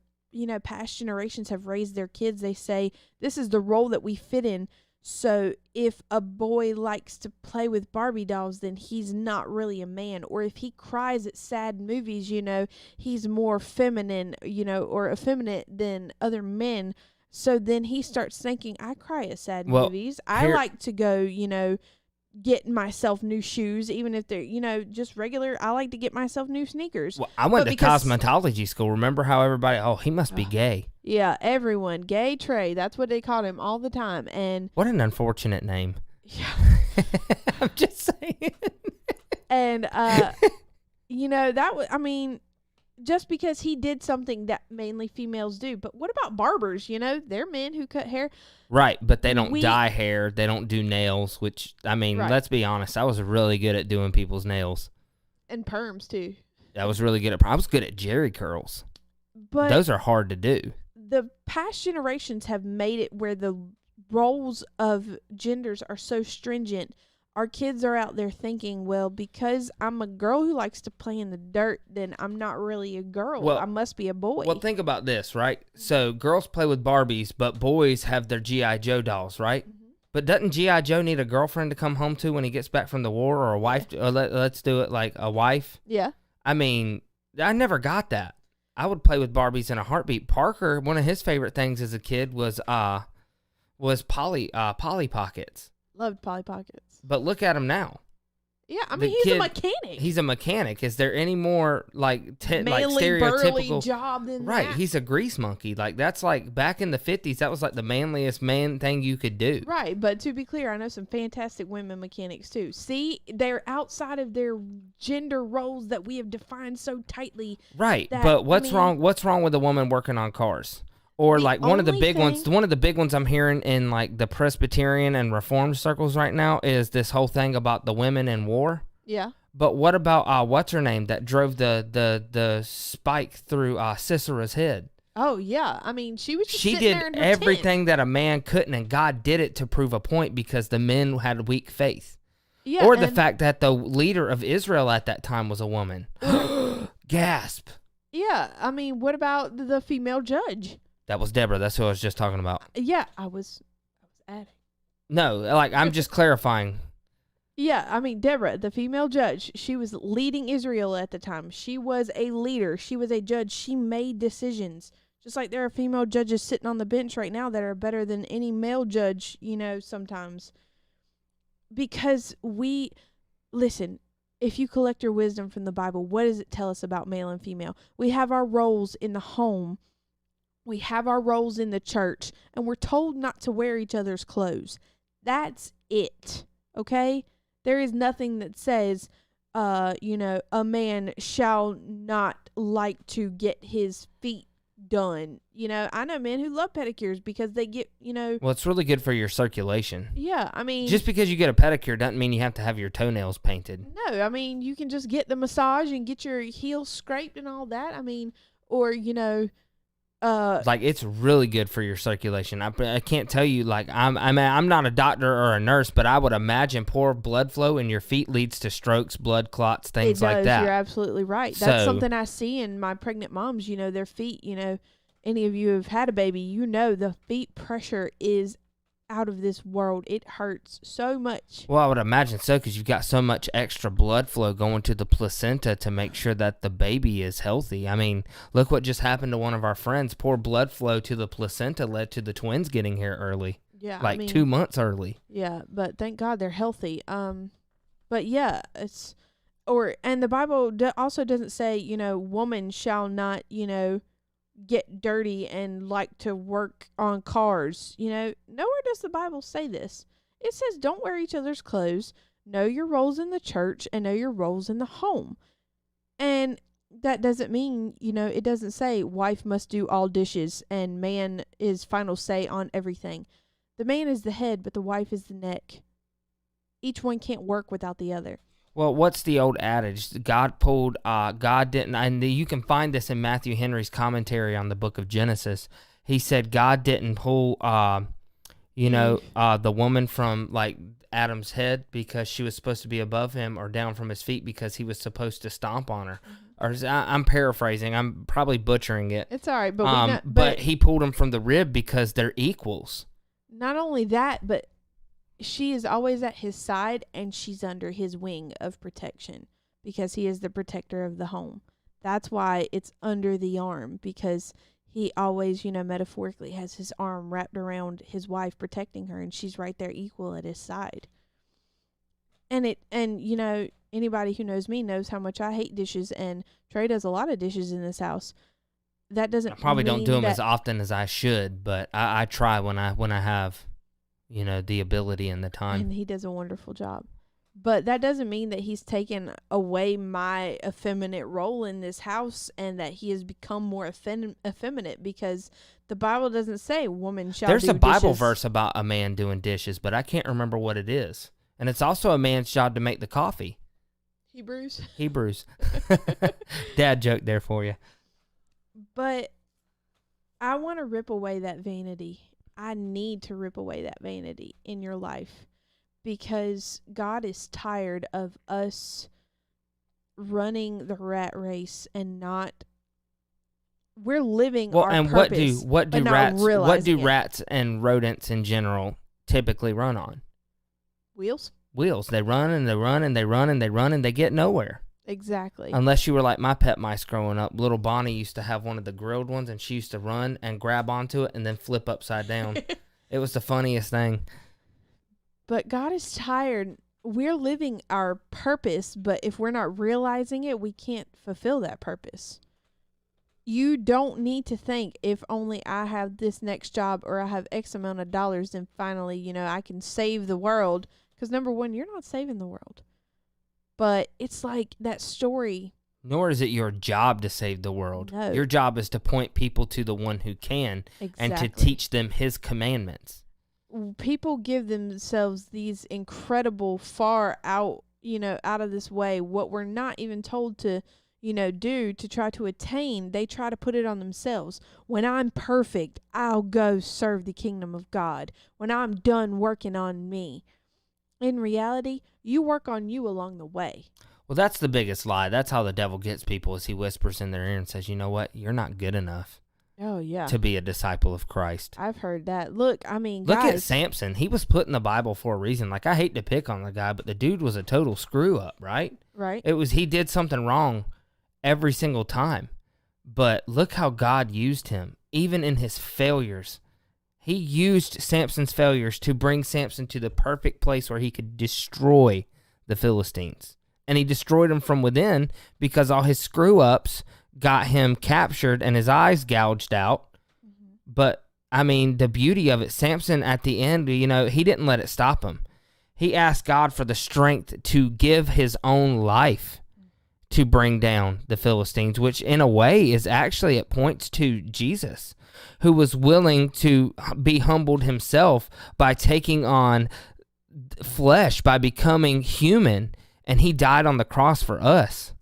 Speaker 2: past generations have raised their kids. They say this is the role that we fit in. So if a boy likes to play with Barbie dolls, then he's not really a man. Or if he cries at sad movies, he's more feminine, or effeminate than other men. So then he starts thinking, I cry at sad movies. I like to go, get myself new shoes, even if they're, just regular. I like to get myself new sneakers.
Speaker 1: Well, I went to cosmetology school. Remember how everybody, he must be gay.
Speaker 2: Yeah, everyone. Gay Trey. That's what they called him all the time. And
Speaker 1: what an unfortunate name.
Speaker 2: Yeah.
Speaker 1: I'm just saying.
Speaker 2: And, that was, just because he did something that mainly females do. But what about barbers? They're men who cut hair.
Speaker 1: Right, but they don't dye hair. They don't do nails, which, let's be honest. I was really good at doing people's nails.
Speaker 2: And perms, too.
Speaker 1: I was really good at I was good at jerry curls. But those are hard to do.
Speaker 2: The past generations have made it where the roles of genders are so stringent. Our kids are out there thinking, well, because I'm a girl who likes to play in the dirt, then I'm not really a girl. Well, I must be a boy.
Speaker 1: Well, think about this, right? So girls play with Barbies, but boys have their G.I. Joe dolls, right? Mm-hmm. But doesn't G.I. Joe need a girlfriend to come home to when he gets back from the war, or a wife? Or let's do it like a wife.
Speaker 2: Yeah.
Speaker 1: I never got that. I would play with Barbies in a heartbeat. Parker, one of his favorite things as a kid was Polly Pockets.
Speaker 2: Loved Polly Pockets.
Speaker 1: But look at him now.
Speaker 2: Yeah, I mean, he's a mechanic.
Speaker 1: He's a mechanic. Is there any more like
Speaker 2: manly, burly job than
Speaker 1: right?
Speaker 2: that?
Speaker 1: He's a grease monkey. Like that's like back in the 50s. That was like the manliest man thing you could do.
Speaker 2: Right, but to be clear, I know some fantastic women mechanics too. See, they're outside of their gender roles that we have defined so tightly.
Speaker 1: Right, but what's wrong? What's wrong with a woman working on cars? Or like one of the big ones. One of the big ones I'm hearing in like the Presbyterian and Reformed circles right now is this whole thing about the women in war.
Speaker 2: Yeah.
Speaker 1: But what about what's her name that drove the spike through Sisera's head?
Speaker 2: Oh yeah, I mean she was just
Speaker 1: she
Speaker 2: sitting
Speaker 1: did
Speaker 2: there in her
Speaker 1: everything
Speaker 2: tent.
Speaker 1: that a man couldn't, and God did it to prove a point because the men had weak faith.
Speaker 2: Yeah,
Speaker 1: or the fact that the leader of Israel at that time was a woman. Gasp.
Speaker 2: Yeah, I mean, what about the female judge?
Speaker 1: That was Deborah. That's who I was just talking about.
Speaker 2: Yeah, I was adding.
Speaker 1: No, like I'm just clarifying.
Speaker 2: Yeah, I mean, Deborah, the female judge, she was leading Israel at the time. She was a leader. She was a judge. She made decisions. Just like there are female judges sitting on the bench right now that are better than any male judge, sometimes. Because listen, if you collect your wisdom from the Bible, what does it tell us about male and female? We have our roles in the home. We have our roles in the church, and we're told not to wear each other's clothes. That's it, okay? There is nothing that says, a man shall not like to get his feet done. I know men who love pedicures because they get,
Speaker 1: Well, it's really good for your circulation.
Speaker 2: Yeah, I mean.
Speaker 1: Just because you get a pedicure doesn't mean you have to have your toenails painted.
Speaker 2: No, I mean, you can just get the massage and get your heels scraped and all that. I mean, or,
Speaker 1: like it's really good for your circulation. I can't tell you, like I'm not a doctor or a nurse, but I would imagine poor blood flow in your feet leads to strokes, blood clots, things like that.
Speaker 2: You're absolutely right. That's something I see in my pregnant moms. Their feet. Any of you have had a baby, the feet pressure is out of this world. It hurts so much.
Speaker 1: Well, I would imagine so because you've got so much extra blood flow going to the placenta to make sure that the baby is healthy. I mean, look what just happened to one of our friends. Poor blood flow to the placenta led to the twins getting here early.
Speaker 2: Yeah,
Speaker 1: like 2 months early.
Speaker 2: Yeah, but thank God they're healthy. But yeah, and the Bible also doesn't say, woman shall not, get dirty and like to work on cars. Nowhere does the Bible say this. It says don't wear each other's clothes, know your roles in the church, and know your roles in the home. And that doesn't mean, it doesn't say wife must do all dishes and man is final say on everything. The man is the head, but the wife is the neck. Each one can't work without the other.
Speaker 1: Well, what's the old adage? God didn't, and you can find this in Matthew Henry's commentary on the book of Genesis. He said God didn't pull, the woman from like Adam's head because she was supposed to be above him, or down from his feet because he was supposed to stomp on her. Mm-hmm. Or I'm paraphrasing. I'm probably butchering it.
Speaker 2: It's all right, but
Speaker 1: but he pulled him from the rib because they're equals.
Speaker 2: Not only that, but she is always at his side and she's under his wing of protection because he is the protector of the home. That's why it's under the arm, because he always, metaphorically has his arm wrapped around his wife protecting her, and she's right there equal at his side. And anybody who knows me knows how much I hate dishes, and Trey does a lot of dishes in this house. That doesn't
Speaker 1: I probably
Speaker 2: mean
Speaker 1: don't do them as often as I should, but I try when I have the ability and the time.
Speaker 2: And he does a wonderful job. But that doesn't mean that he's taken away my effeminate role in this house and that he has become more effeminate, because the Bible doesn't say woman shall do dishes.
Speaker 1: There's a Bible verse about a man doing dishes, but I can't remember what it is. And it's also a man's job to make the coffee. Hebrews. Dad joke there for you.
Speaker 2: But I want to rip away that vanity. I need to rip away that vanity in your life, because God is tired of us running the rat race and not. We're living our purpose.
Speaker 1: What do rats and rodents in general typically run on?
Speaker 2: Wheels.
Speaker 1: They run and they run and they run and they run and they get nowhere.
Speaker 2: Exactly.
Speaker 1: Unless you were like my pet mice growing up. Little Bonnie used to have one of the grilled ones, and she used to run and grab onto it and then flip upside down. It was the funniest thing.
Speaker 2: But God is tired we're living our purpose, but if we're not realizing it, we can't fulfill that purpose. You don't need to think, if only I have this next job or I have X amount of dollars, then finally, I can save the world. Because number one, you're not saving the world. But it's like that story.
Speaker 1: Nor is it your job to save the world.
Speaker 2: No.
Speaker 1: Your job is to point people to the one who can, and to teach them his commandments.
Speaker 2: People give themselves these incredible far out, out of this way, what we're not even told to, do to try to attain. They try to put it on themselves. When I'm perfect, I'll go serve the kingdom of God. When I'm done working on me. In reality, you work on you along the way.
Speaker 1: Well, that's the biggest lie. That's how the devil gets people, is he whispers in their ear and says, you know what? You're not good enough.
Speaker 2: Oh, yeah.
Speaker 1: To be a disciple of Christ.
Speaker 2: I've heard that. Look, guys.
Speaker 1: Look at Samson. He was put in the Bible for a reason. Like, I hate to pick on the guy, but the dude was a total screw-up, right?
Speaker 2: Right.
Speaker 1: He did something wrong every single time. But look how God used him, even in his failures. He used Samson's failures to bring Samson to the perfect place where he could destroy the Philistines. And he destroyed them from within because all his screw-ups got him captured and his eyes gouged out. Mm-hmm. But, the beauty of it, Samson at the end, he didn't let it stop him. He asked God for the strength to give his own life to bring down the Philistines, which in a way is actually, it points to Jesus, who was willing to be humbled himself by taking on flesh, by becoming human, and he died on the cross for us,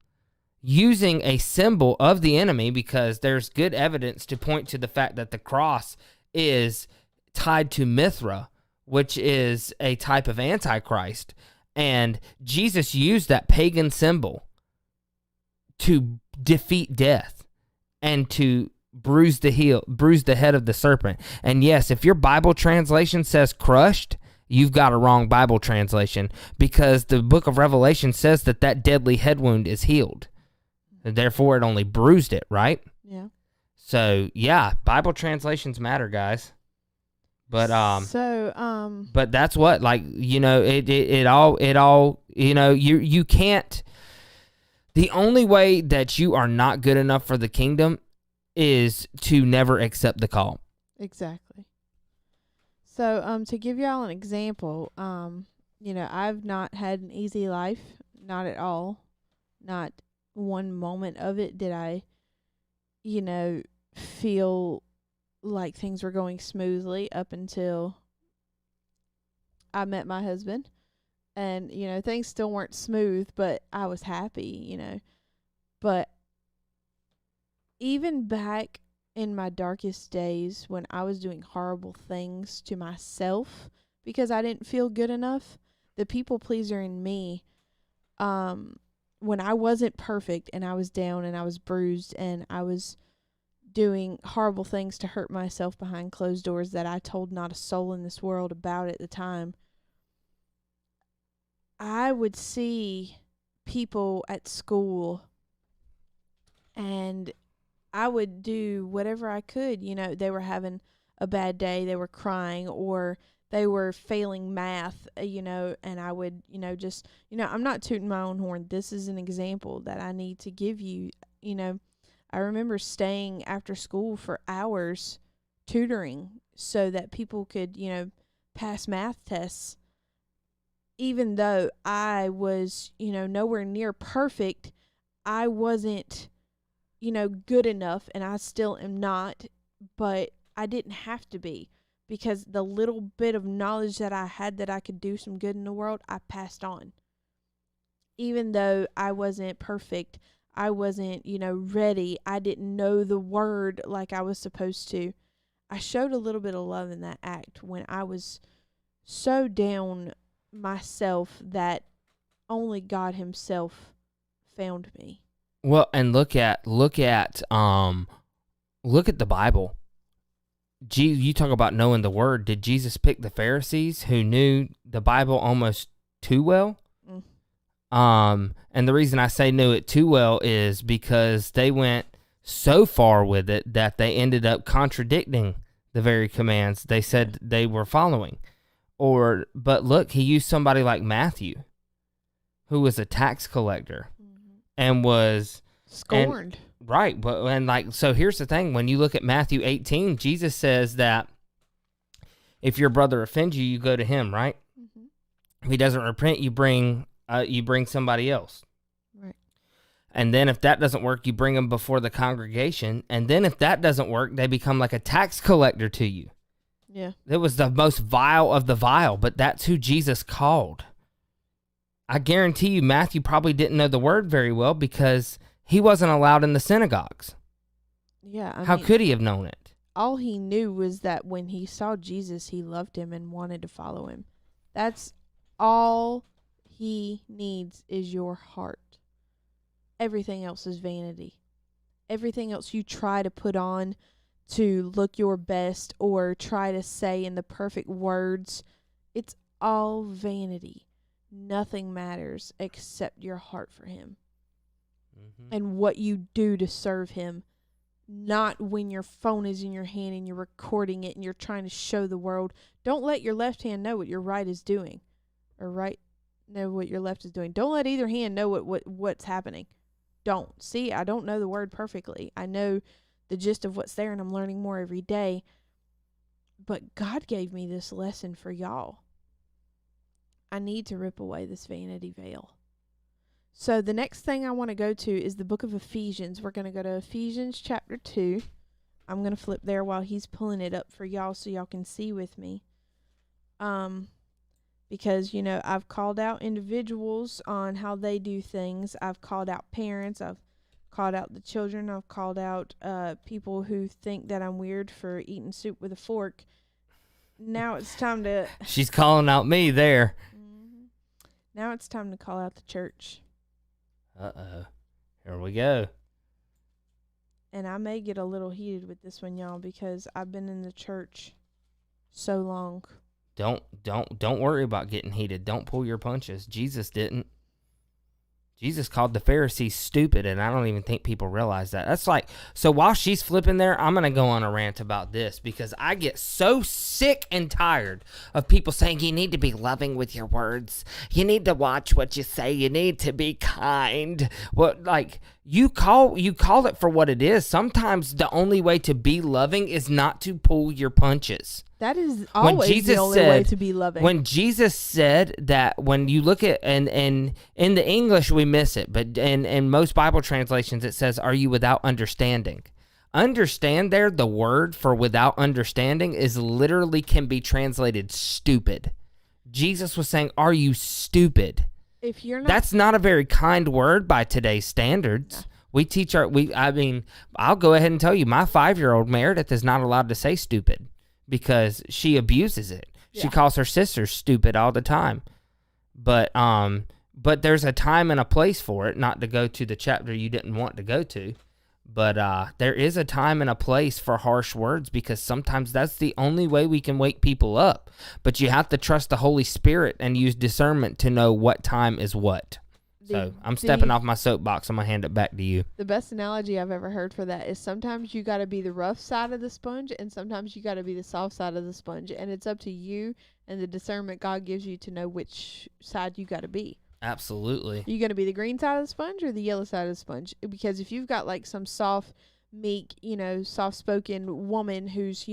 Speaker 1: using a symbol of the enemy, because there's good evidence to point to the fact that the cross is tied to Mithra, which is a type of Antichrist, and Jesus used that pagan symbol to defeat death and to bruise the head of the serpent. And yes, if your Bible translation says crushed, you've got a wrong Bible translation, because the book of Revelation says that deadly head wound is healed. Therefore, it only bruised it, right?
Speaker 2: Yeah.
Speaker 1: So, yeah, Bible translations matter, guys. But but that's what, it all, you can't. The only way that you are not good enough for the kingdom is to never accept the call.
Speaker 2: Exactly. So, to give y'all an example, I've not had an easy life, not at all. Not one moment of it did I, feel like things were going smoothly up until I met my husband. And, things still weren't smooth, but I was happy, But even back in my darkest days, when I was doing horrible things to myself because I didn't feel good enough, the people pleaser in me, when I wasn't perfect and I was down and I was bruised and I was doing horrible things to hurt myself behind closed doors that I told not a soul in this world about at the time, I would see people at school and I would do whatever I could. They were having a bad day, they were crying, or they were failing math, and I would, just, I'm not tooting my own horn. This is an example that I need to give you. I remember staying after school for hours tutoring so that people could, pass math tests. Even though I was, nowhere near perfect, I wasn't, good enough, and I still am not, but I didn't have to be, because the little bit of knowledge that I had that I could do some good in the world, I passed on. Even though I wasn't perfect, I wasn't, ready, I didn't know the word like I was supposed to. I showed a little bit of love in that act when I was so down myself that only God himself found me.
Speaker 1: Well, and look at the Bible. You talk about knowing the word. Did Jesus pick the Pharisees who knew the Bible almost too well? And the reason I say knew it too well is because they went so far with it that they ended up contradicting the very commands they said they were following. But look, he used somebody like Matthew, who was a tax collector and was
Speaker 2: scorned.
Speaker 1: Right. But so here's the thing. When you look at Matthew 18, Jesus says that if your brother offends you, you go to him, right? If he doesn't repent, you bring somebody else.
Speaker 2: Right.
Speaker 1: And then if that doesn't work, you bring them before the congregation. And then if that doesn't work, they become like a tax collector to you.
Speaker 2: Yeah.
Speaker 1: It was the most vile of the vile, but that's who Jesus called. I guarantee you Matthew probably didn't know the word very well because he wasn't allowed in the synagogues.
Speaker 2: Yeah.
Speaker 1: How could he have known it?
Speaker 2: All he knew was that when he saw Jesus, he loved him and wanted to follow him. That's all he needs is your heart. Everything else is vanity. Everything else you try to put on to look your best or try to say in the perfect words, it's all vanity. Nothing matters except your heart for him and what you do to serve him. Not when your phone is in your hand and you're recording it and you're trying to show the world. Don't let your left hand know what your right is doing, or know what your left is doing. Don't let either hand know what's happening. Don't. See, I don't know the word perfectly. I know the gist of what's there, and I'm learning more every day. But God gave me this lesson for y'all. I need to rip away this vanity veil. So the next thing I want to go to is the book of Ephesians. We're going to go to Ephesians chapter 2. I'm going to flip there while he's pulling it up for y'all so y'all can see with me. Because, I've called out individuals on how they do things. I've called out parents. I've called out the children. I've called out people who think that I'm weird for eating soup with a fork. Now it's time to...
Speaker 1: She's calling out me there.
Speaker 2: Now it's time to call out the church.
Speaker 1: Uh-oh. Here we go.
Speaker 2: And I may get a little heated with this one, y'all, because I've been in the church so long.
Speaker 1: Don't worry about getting heated. Don't pull your punches. Jesus didn't. Jesus called the Pharisees stupid, and I don't even think people realize that. That's like, so while she's flipping there, I'm going to go on a rant about this because I get so sick and tired of people saying you need to be loving with your words. You need to watch what you say. You need to be kind. You call it for what it is. Sometimes the only way to be loving is not to pull your punches.
Speaker 2: That is always the only way to be loving.
Speaker 1: When Jesus said that, when you look at, and in the English we miss it, but in most Bible translations it says, are you without understanding? Understand there, the word for without understanding is literally can be translated stupid. Jesus was saying, are you stupid?
Speaker 2: If you're not,
Speaker 1: that's not a very kind word by today's standards. No. I'll go ahead and tell you, my 5-year-old Meredith is not allowed to say stupid because she abuses it. Yeah. She calls her sisters stupid all the time. But there's a time and a place for it, not to go to the chapter you didn't want to go to. But there is a time and a place for harsh words because sometimes that's the only way we can wake people up. But you have to trust the Holy Spirit and use discernment to know what time is what. So I'm stepping off my soapbox. I'm going to hand it back to you.
Speaker 2: The best analogy I've ever heard for that is sometimes you got to be the rough side of the sponge and sometimes you got to be the soft side of the sponge. And it's up to you and the discernment God gives you to know which side you got to be.
Speaker 1: Absolutely.
Speaker 2: Are you going to be the green side of the sponge or the yellow side of the sponge? Because if you've got like some soft, meek, soft-spoken woman who's,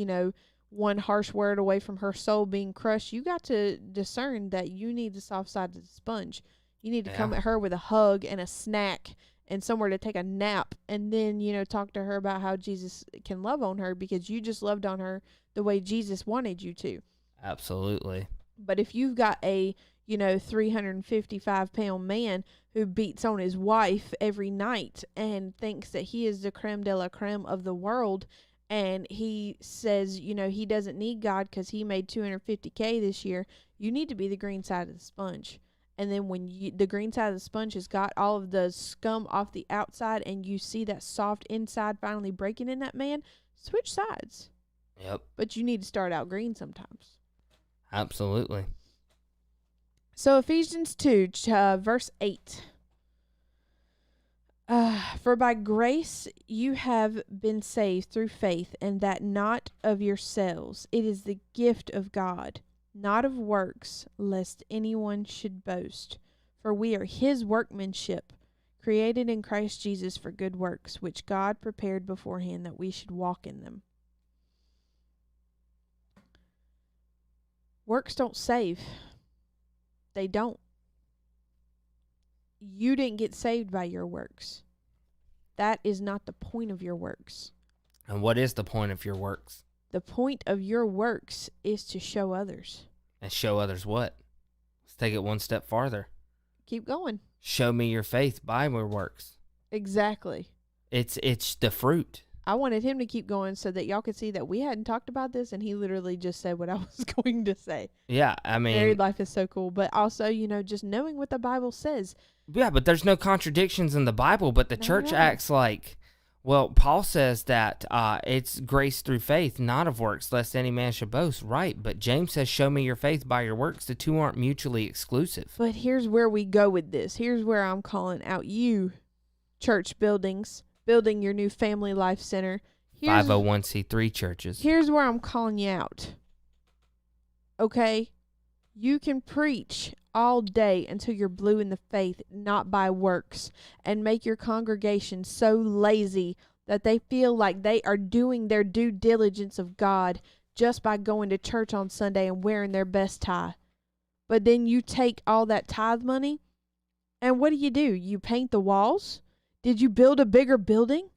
Speaker 2: one harsh word away from her soul being crushed, you got to discern that you need the soft side of the sponge. You need to come at her with a hug and a snack and somewhere to take a nap and then, talk to her about how Jesus can love on her because you just loved on her the way Jesus wanted you to.
Speaker 1: Absolutely.
Speaker 2: But if you've got a 355-pound man who beats on his wife every night and thinks that he is the creme de la creme of the world, and he says, he doesn't need God because he made $250K this year, you need to be the green side of the sponge. And then when the green side of the sponge has got all of the scum off the outside and you see that soft inside finally breaking in that man, switch sides.
Speaker 1: Yep. But
Speaker 2: you need to start out green sometimes.
Speaker 1: Absolutely.
Speaker 2: So Ephesians 2, verse 8. For by grace you have been saved through faith, and that not of yourselves. It is the gift of God, not of works, lest anyone should boast. For we are his workmanship, created in Christ Jesus for good works, which God prepared beforehand that we should walk in them. Works don't save. They don't. You didn't get saved by your works. That is not the point of your works.
Speaker 1: And what is the point of your works?
Speaker 2: The point of your works is to show others.
Speaker 1: And show others what? Let's take it one step farther.
Speaker 2: Keep going.
Speaker 1: Show me your faith by your works.
Speaker 2: Exactly.
Speaker 1: It's the fruit.
Speaker 2: I wanted him to keep going so that y'all could see that we hadn't talked about this, and he literally just said what I was going to say.
Speaker 1: Yeah, I mean,
Speaker 2: married life is so cool, but also, just knowing what the Bible says.
Speaker 1: Yeah, but there's no contradictions in the Bible, but the church acts like, well, Paul says that it's grace through faith, not of works, lest any man should boast. Right, but James says, show me your faith by your works. The two aren't mutually exclusive.
Speaker 2: But here's where we go with this. Here's where I'm calling out you, church building your new Family Life Center.
Speaker 1: 501c3 churches.
Speaker 2: Here's where I'm calling you out. Okay? You can preach all day until you're blue in the faith, not by works, and make your congregation so lazy that they feel like they are doing their due diligence of God just by going to church on Sunday and wearing their best tie. But then you take all that tithe money, and what do? You paint the walls? Did you build a bigger building?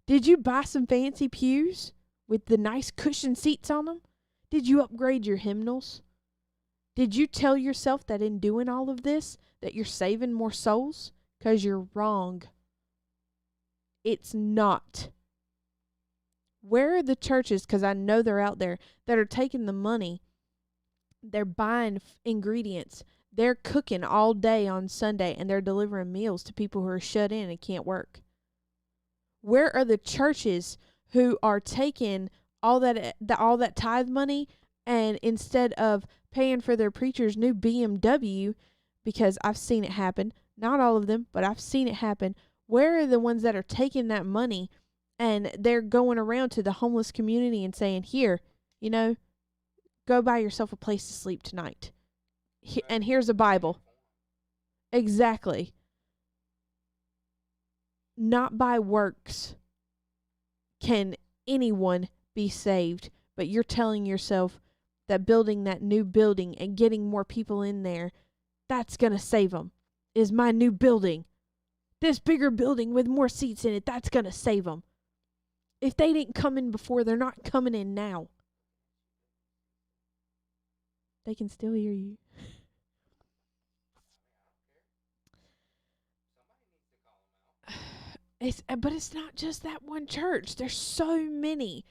Speaker 2: Did you buy some fancy pews with the nice cushion seats on them? Did you upgrade your hymnals? Did you tell yourself that in doing all of this that you're saving more souls? 'Cause you're wrong. It's not. Where are the churches, because I know they're out there, that are taking the money, they're buying ingredients, they're cooking all day on Sunday, and they're delivering meals to people who are shut in and can't work? Where are the churches who are taking all that tithe money, and instead of paying for their preacher's new BMW, because I've seen it happen, not all of them, but I've seen it happen, where are the ones that are taking that money and they're going around to the homeless community and saying, here, go buy yourself a place to sleep tonight. And here's a Bible. Exactly. Not by works can anyone be saved, but you're telling yourself that building that new building and getting more people in there, that's going to save them, is my new building. This bigger building with more seats in it, that's going to save them. If they didn't come in before, they're not coming in now. They can still hear you. But it's not just that one church. There's so many.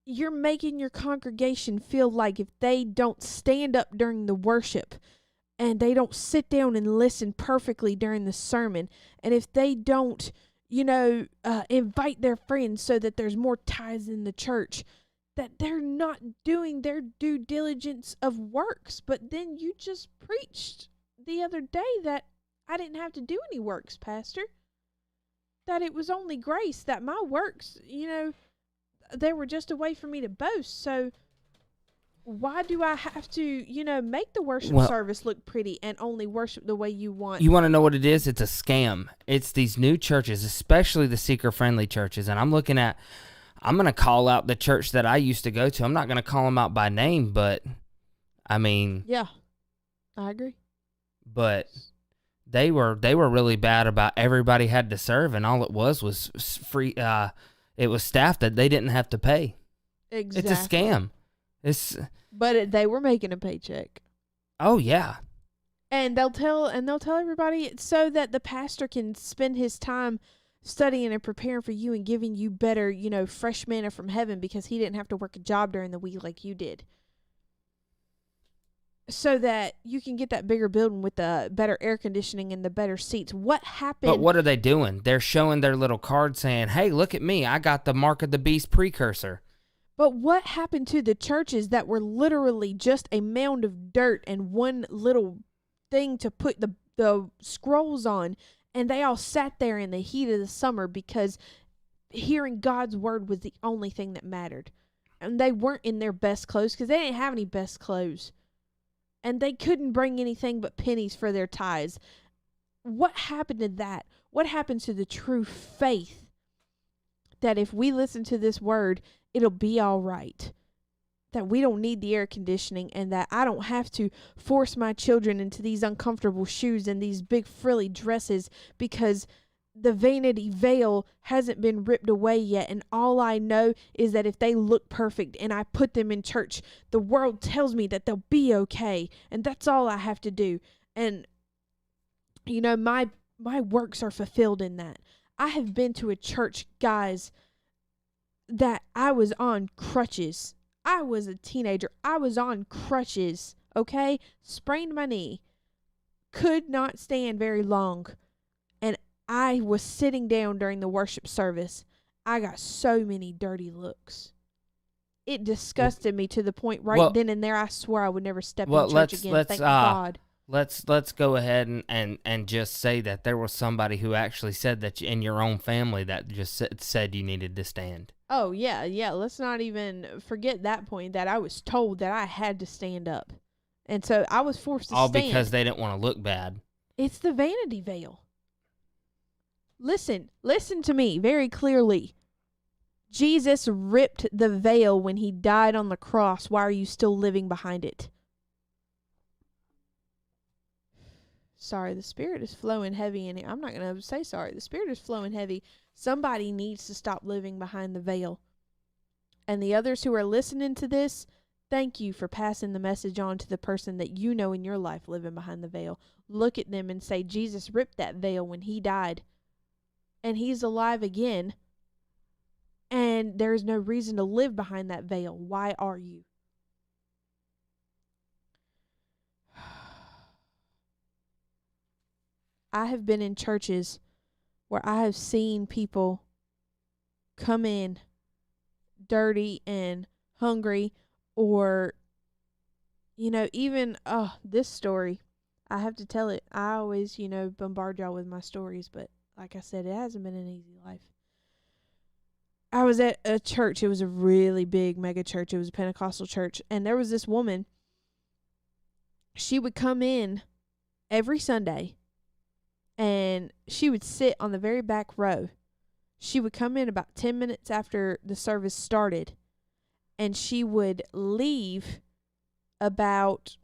Speaker 2: You're making your congregation feel like if they don't stand up during the worship, and they don't sit down and listen perfectly during the sermon, and if they don't, invite their friends so that there's more tithes in the church, that they're not doing their due diligence of works. But then you just preached the other day that I didn't have to do any works, Pastor. That it was only grace, that my works, they were just a way for me to boast. So why do I have to, make the worship service look pretty and only worship the way you want?
Speaker 1: You want to know what it is? It's a scam. It's these new churches, especially the seeker-friendly churches. And I'm going to call out the church that I used to go to. I'm not going to call them out by name, but, I mean.
Speaker 2: Yeah, I agree.
Speaker 1: But they were really bad about everybody had to serve, and all it was free. It was staff that they didn't have to pay.
Speaker 2: Exactly.
Speaker 1: It's a scam.
Speaker 2: But they were making a paycheck.
Speaker 1: Oh yeah.
Speaker 2: And they'll tell everybody it's so that the pastor can spend his time studying and preparing for you and giving you better, fresh manna from heaven, because he didn't have to work a job during the week like you did. So that you can get that bigger building with the better air conditioning and the better seats. What happened?
Speaker 1: But what are they doing? They're showing their little card saying, hey, look at me. I got the mark of the beast precursor.
Speaker 2: But what happened to the churches that were literally just a mound of dirt and one little thing to put the scrolls on, and they all sat there in the heat of the summer because hearing God's word was the only thing that mattered? And they weren't in their best clothes because they didn't have any best clothes. and they couldn't bring anything but pennies for their tithes. What happened to that? What happened to the true faith that if we listen to this word, it'll be all right? That we don't need the air conditioning, and that I don't have to force my children into these uncomfortable shoes and these big frilly dresses because the vanity veil hasn't been ripped away yet, and all I know is that if they look perfect and I put them in church, the world tells me that they'll be okay, and that's all I have to do. And you know, my works are fulfilled in that. I have been to a church, guys, that I was on crutches. I was a teenager. I was on crutches, okay? Sprained my knee. Could not stand very long. And I was sitting down during the worship service. I got so many dirty looks. It disgusted me to the point then and there I swore I would never step in church again. Thank God.
Speaker 1: Let's go ahead and just say that there was somebody who actually said that in your own family that just said you needed to stand.
Speaker 2: Oh, yeah. Let's not even forget that point, that I was told that I had to stand up. And so I was forced to stand.
Speaker 1: All because they didn't want to look bad.
Speaker 2: It's the vanity veil. Listen to me very clearly. Jesus ripped the veil when he died on the cross. Why are you still living behind it? Sorry, the Spirit is flowing heavy in it. I'm not going to say sorry. The Spirit is flowing heavy. Somebody needs to stop living behind the veil. And the others who are listening to this, thank you for passing the message on to the person that you know in your life living behind the veil. Look at them and say, Jesus ripped that veil when he died. And he's alive again. And there is no reason to live behind that veil. Why are you? I have been in churches where I have seen people come in dirty and hungry, or, you know, even, this story, I have to tell it. I always, bombard y'all with my stories, but like I said, it hasn't been an easy life. I was at a church. It was a really big mega church. It was a Pentecostal church. And there was this woman. She would come in every Sunday, and she would sit on the very back row. She would come in about 10 minutes after the service started, and she would leave about,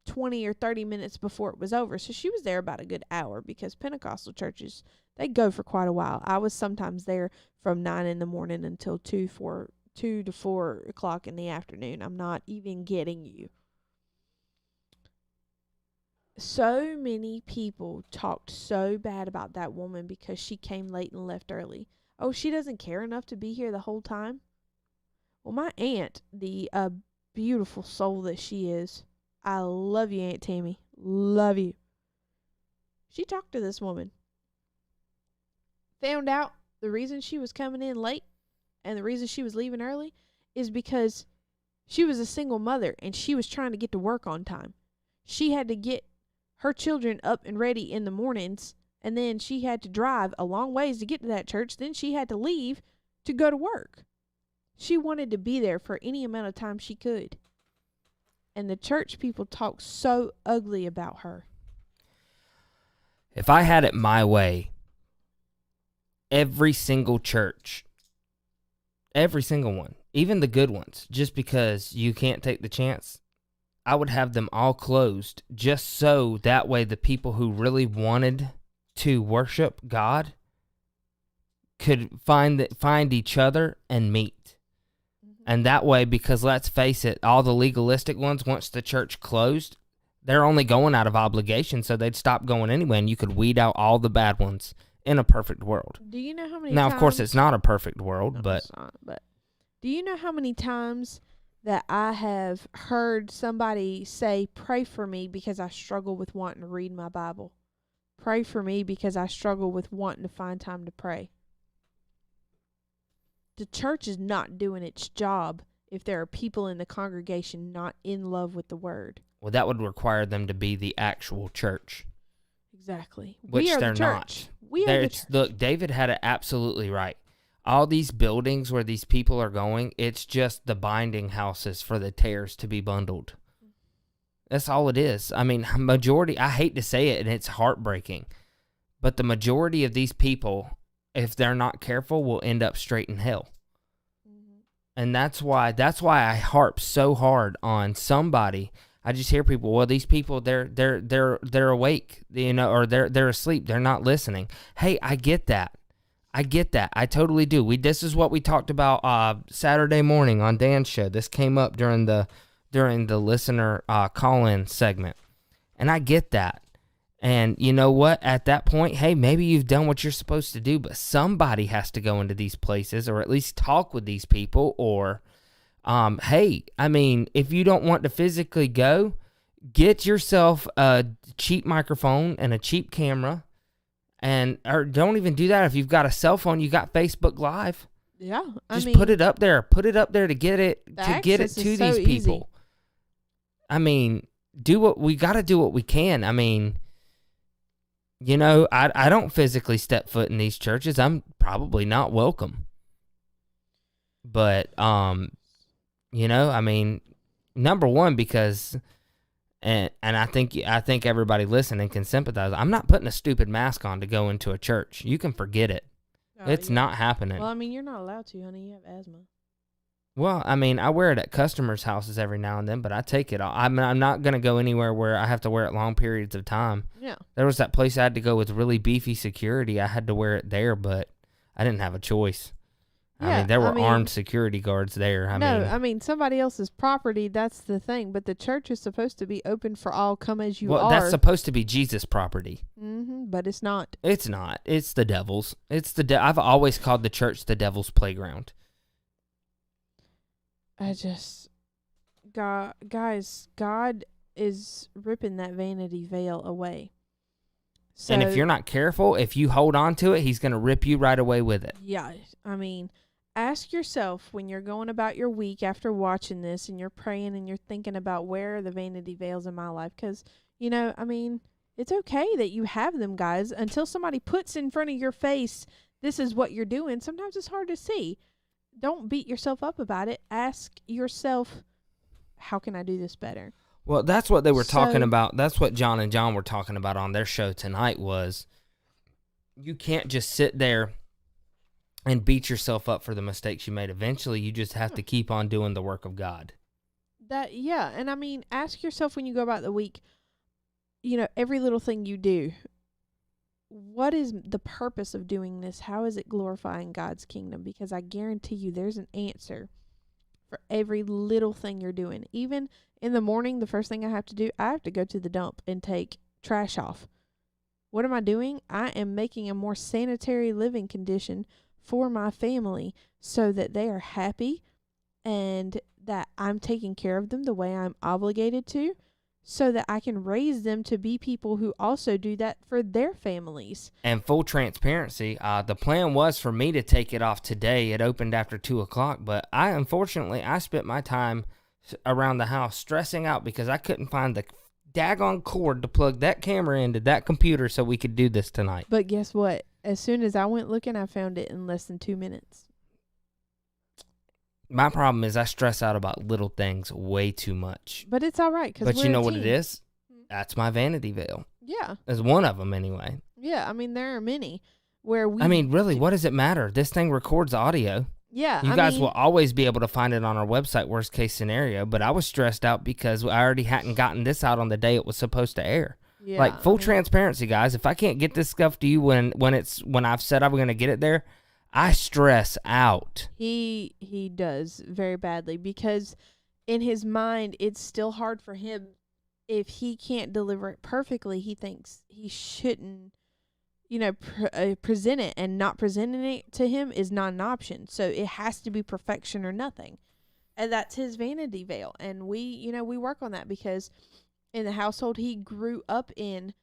Speaker 2: 20 or 30 minutes before it was over. So she was there about a good hour, because Pentecostal churches, they go for quite a while. I was sometimes there from 9 in the morning until 2 to 4 o'clock in the afternoon. I'm not even kidding you. So many people talked so bad about that woman because she came late and left early. Oh, she doesn't care enough to be here the whole time? Well, my aunt, the beautiful soul that she is, I love you, Aunt Tammy. Love you. She talked to this woman. Found out the reason she was coming in late and the reason she was leaving early is because she was a single mother and she was trying to get to work on time. She had to get her children up and ready in the mornings, and then she had to drive a long ways to get to that church. Then she had to leave to go to work. She wanted to be there for any amount of time she could. And the church people talk so ugly about her.
Speaker 1: If I had it my way, every single church, every single one, even the good ones, just because you can't take the chance, I would have them all closed, just so that way the people who really wanted to worship God could find each other and meet. Mm-hmm. And that way, because let's face it, all the legalistic ones, once the church closed, they're only going out of obligation, so they'd stop going anyway, and you could weed out all the bad ones in a perfect world.
Speaker 2: Do you know how many
Speaker 1: Now,
Speaker 2: times...
Speaker 1: of course, it's not a perfect world,
Speaker 2: No,
Speaker 1: but...
Speaker 2: it's not, but do you know how many times that I have heard somebody say, pray for me because I struggle with wanting to read my Bible? Pray for me because I struggle with wanting to find time to pray. The church is not doing its job if there are people in the congregation not in love with the word.
Speaker 1: Well, that would require them to be the actual church.
Speaker 2: Exactly.
Speaker 1: Which
Speaker 2: we are
Speaker 1: they're
Speaker 2: the church.
Speaker 1: not.
Speaker 2: We are the church.
Speaker 1: Look, David had it absolutely right. All these buildings where these people are going, it's just the binding houses for the tares to be bundled. That's all it is. I mean, majority, I hate to say it, and it's heartbreaking, but the majority of these people, if they're not careful, will end up straight in hell. Mm-hmm. And that's why I harp so hard on somebody. I just hear people, well, these people, they're awake, you know, or they're asleep. They're not listening. Hey, I get that. I totally do. This is what we talked about Saturday morning on Dan's show. This came up during the listener call-in segment. And I get that. And you know what? At that point, hey, maybe you've done what you're supposed to do, but somebody has to go into these places or at least talk with these people. Or, hey, I mean, if you don't want to physically go, get yourself a cheap microphone and a cheap camera. Or don't even do that if you've got a cell phone. You got Facebook Live.
Speaker 2: Yeah,
Speaker 1: just put it up there. Put it up there to get it to these people. I mean, we got to do what we can. I mean, you know, I don't physically step foot in these churches. I'm probably not welcome. But you know, I mean, number one, because. And I think everybody listening can sympathize. I'm not putting a stupid mask on to go into a church. You can forget it. It's not happening.
Speaker 2: Well, I mean, you're not allowed to, honey. You have asthma.
Speaker 1: Well, I mean, I wear it at customers' houses every now and then, but I take it off. I'm not going to go anywhere where I have to wear it long periods of time. Yeah. There was that place I had to go with really beefy security. I had to wear it there, but I didn't have a choice. Yeah, I mean, there were armed security guards there.
Speaker 2: I mean, somebody else's property, that's the thing. But the church is supposed to be open for all, come as you are.
Speaker 1: Well, that's supposed to be Jesus' property.
Speaker 2: Mm-hmm, but it's not.
Speaker 1: It's not. It's the devil's. I've always called the church the devil's playground.
Speaker 2: Guys, God is ripping that vanity veil away. So,
Speaker 1: and if you're not careful, if you hold on to it, he's going to rip you right away with it.
Speaker 2: Yeah, I mean, ask yourself when you're going about your week after watching this and you're praying and you're thinking about where are the vanity veils in my life. Because, you know, I mean, it's okay that you have them, guys, until somebody puts in front of your face, this is what you're doing. Sometimes it's hard to see. Don't beat yourself up about it. Ask yourself, how can I do this better?
Speaker 1: Well, that's what they were talking about. That's what John and John were talking about on their show tonight was you can't just sit there and beat yourself up for the mistakes you made. Eventually, you just have to keep on doing the work of God.
Speaker 2: And I mean, ask yourself when you go about the week, you know, every little thing you do, what is the purpose of doing this? How is it glorifying God's kingdom? Because I guarantee you there's an answer for every little thing you're doing. Even in the morning, the first thing I have to do, I have to go to the dump and take trash off. What am I doing? I am making a more sanitary living condition for my family so that they are happy and that I'm taking care of them the way I'm obligated to, so that I can raise them to be people who also do that for their families.
Speaker 1: And full transparency, the plan was for me to take it off today. It opened after 2:00, but I spent my time around the house stressing out because I couldn't find the daggone cord to plug that camera into that computer so we could do this tonight.
Speaker 2: But guess what? As soon as I went looking, I found it in less than 2 minutes.
Speaker 1: My problem is I stress out about little things way too much.
Speaker 2: But it's all right.
Speaker 1: But you know what it is? That's my vanity veil.
Speaker 2: Yeah.
Speaker 1: It's one of them anyway.
Speaker 2: Yeah, I mean, there are many where we...
Speaker 1: I mean, really, what does it matter? This thing records audio.
Speaker 2: Yeah,
Speaker 1: You guys will always be able to find it on our website, worst case scenario, but I was stressed out because I already hadn't gotten this out on the day it was supposed to air. Yeah, like, full transparency, guys. If I can't get this stuff to you when I've said I'm going to get it there, I stress out.
Speaker 2: He does very badly because in his mind, it's still hard for him. If he can't deliver it perfectly, he thinks he shouldn't, present it, and not presenting it to him is not an option. So it has to be perfection or nothing. And that's his vanity veil. And we work on that because in the household he grew up in,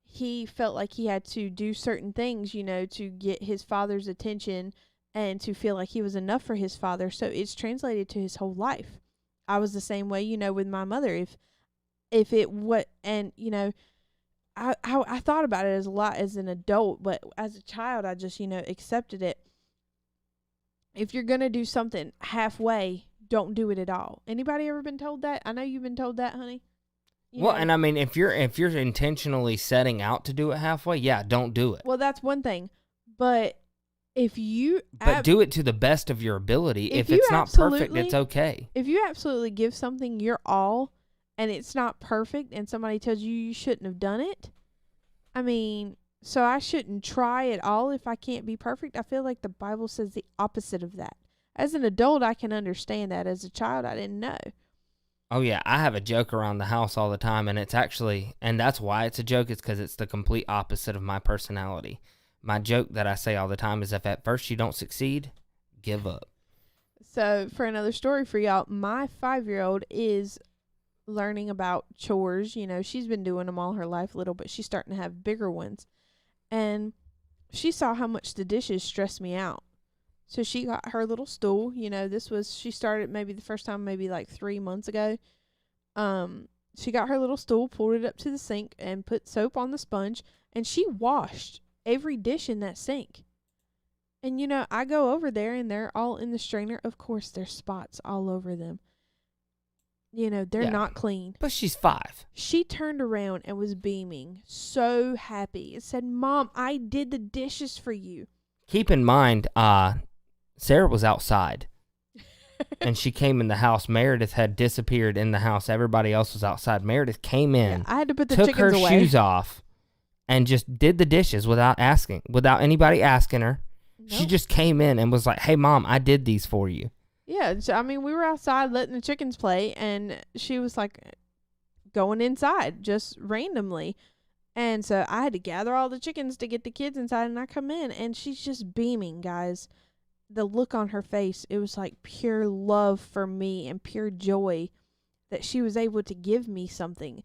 Speaker 2: he felt like he had to do certain things, to get his father's attention and to feel like he was enough for his father. So it's translated to his whole life. I was the same way, with my mother. I thought about it as a lot as an adult, but as a child, I just, accepted it. If you're going to do something halfway, don't do it at all. Anybody ever been told that? I know you've been told that, honey.
Speaker 1: Well, and I mean, if you're intentionally setting out to do it halfway, yeah, don't do it.
Speaker 2: Well, that's one thing. But if you
Speaker 1: do it to the best of your ability. If it's not perfect, it's okay.
Speaker 2: If you absolutely give something your all and it's not perfect and somebody tells you shouldn't have done it, I mean, so I shouldn't try at all if I can't be perfect. I feel like the Bible says the opposite of that. As an adult, I can understand that. As a child, I didn't know.
Speaker 1: Oh, yeah. I have a joke around the house all the time, and it's actually, and that's why it's a joke, is because it's the complete opposite of my personality. My joke that I say all the time is if at first you don't succeed, give up.
Speaker 2: So, for another story for y'all, my 5-year-old is learning about chores. You know, she's been doing them all her life little, but she's starting to have bigger ones. And she saw how much the dishes stress me out. So she got her little stool. You know, she started maybe the first time maybe like 3 months ago. She got her little stool, pulled it up to the sink, and put soap on the sponge, and she washed every dish in that sink. And, you know, I go over there, and they're all in the strainer. Of course, there's spots all over them. You know, they're not clean.
Speaker 1: But she's 5.
Speaker 2: She turned around and was beaming, so happy. It said, "Mom, I did the dishes for you."
Speaker 1: Keep in mind, Sarah was outside. And she came in the house. Meredith had disappeared in the house. Everybody else was outside. Meredith came in.
Speaker 2: Yeah, I had to put the
Speaker 1: took
Speaker 2: chickens
Speaker 1: her
Speaker 2: away.
Speaker 1: shoes off, and just did the dishes without anybody asking her. Nope. She just came in and was like, "Hey, Mom, I did these for you."
Speaker 2: Yeah, so, I mean, we were outside letting the chickens play, and she was like going inside just randomly. And so I had to gather all the chickens to get the kids inside, and I come in, and she's just beaming, guys. The look on her face, it was like pure love for me and pure joy that she was able to give me something.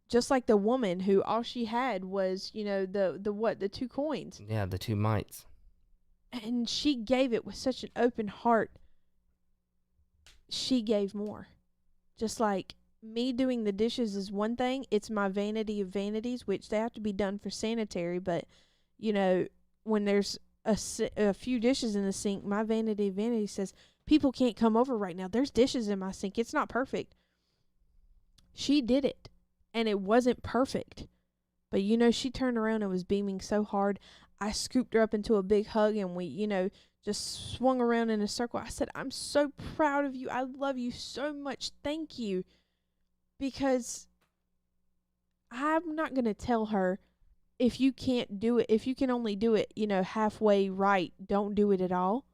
Speaker 2: Just like the woman who all she had was, you know, the 2 coins.
Speaker 1: Yeah, the 2 mites.
Speaker 2: And she gave it with such an open heart. She gave more. Just like me doing the dishes is one thing. It's my vanity of vanities, which they have to be done for sanitary. But, you know, when there's a few dishes in the sink, my vanity of vanities says, people can't come over right now. There's dishes in my sink. It's not perfect. She did it. And it wasn't perfect. But, you know, she turned around and was beaming so hard. I scooped her up into a big hug, and we, you know, just swung around in a circle. I said, "I'm so proud of you. I love you so much. Thank you." Because I'm not going to tell her, if you can't do it, if you can only do it, you know, halfway right, don't do it at all.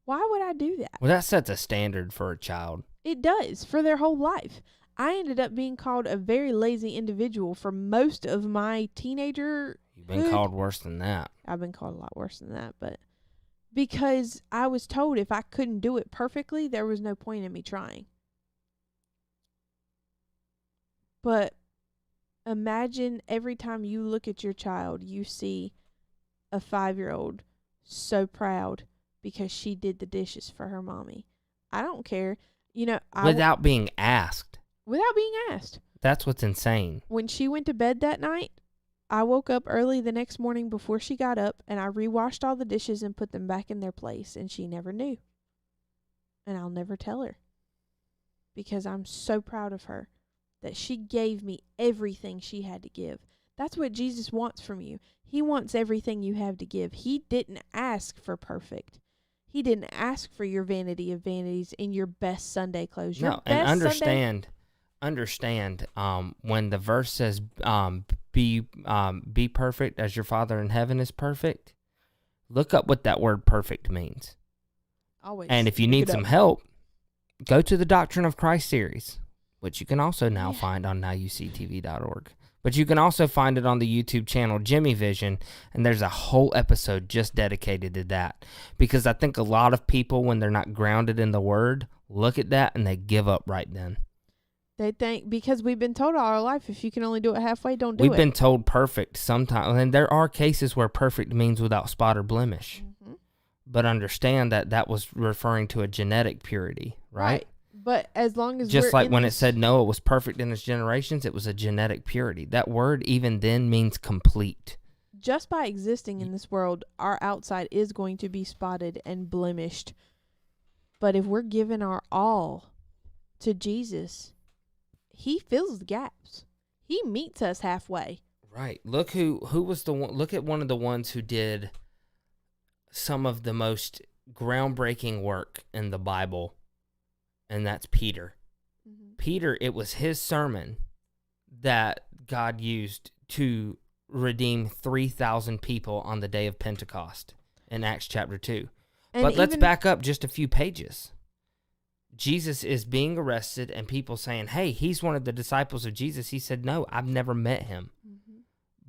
Speaker 2: Why would I do that?
Speaker 1: Well, that sets a standard for a child.
Speaker 2: It does, for their whole life. I ended up being called a very lazy individual for most of my teenager.
Speaker 1: You've been called worse than that.
Speaker 2: I've been called a lot worse than that, but because I was told if I couldn't do it perfectly, there was no point in me trying. But imagine every time you look at your child, you see a 5-year-old so proud because she did the dishes for her mommy. I don't care. You know,
Speaker 1: without being asked.
Speaker 2: Without being asked.
Speaker 1: That's what's insane.
Speaker 2: When she went to bed that night, I woke up early the next morning before she got up, and I rewashed all the dishes and put them back in their place, and she never knew. And I'll never tell her. Because I'm so proud of her that she gave me everything she had to give. That's what Jesus wants from you. He wants everything you have to give. He didn't ask for perfect. He didn't ask for your vanity of vanities in your best Sunday clothes.
Speaker 1: No, and understand when the verse says be perfect as your Father in heaven is perfect, look up what that word perfect means.
Speaker 2: Always.
Speaker 1: And if you need some help, go to the Doctrine of Christ series, which you can also now find on nowuctv.org. But you can also find it on the YouTube channel Jimmy Vision, and there's a whole episode just dedicated to that. Because I think a lot of people, when they're not grounded in the Word, look at that and they give up right then.
Speaker 2: They think, because we've been told all our life, if you can only do it halfway, don't do it.
Speaker 1: We've been told perfect sometimes, and there are cases where perfect means without spot or blemish. Mm-hmm. But understand that that was referring to a genetic purity, right?
Speaker 2: But as long as
Speaker 1: just like when it said Noah was perfect in his generations, it was a genetic purity. That word even then means complete.
Speaker 2: Just by existing in this world, our outside is going to be spotted and blemished. But if we're giving our all to Jesus, he fills the gaps. He meets us halfway.
Speaker 1: Right. Look who was the one. Look at one of the ones who did some of the most groundbreaking work in the Bible, and that's Peter. Mm-hmm. Peter, it was his sermon that God used to redeem 3,000 people on the day of Pentecost in Acts chapter 2. And but let's back up just a few pages. Jesus is being arrested and people saying, hey, he's one of the disciples of Jesus. He said, no, I've never met him. Mm-hmm.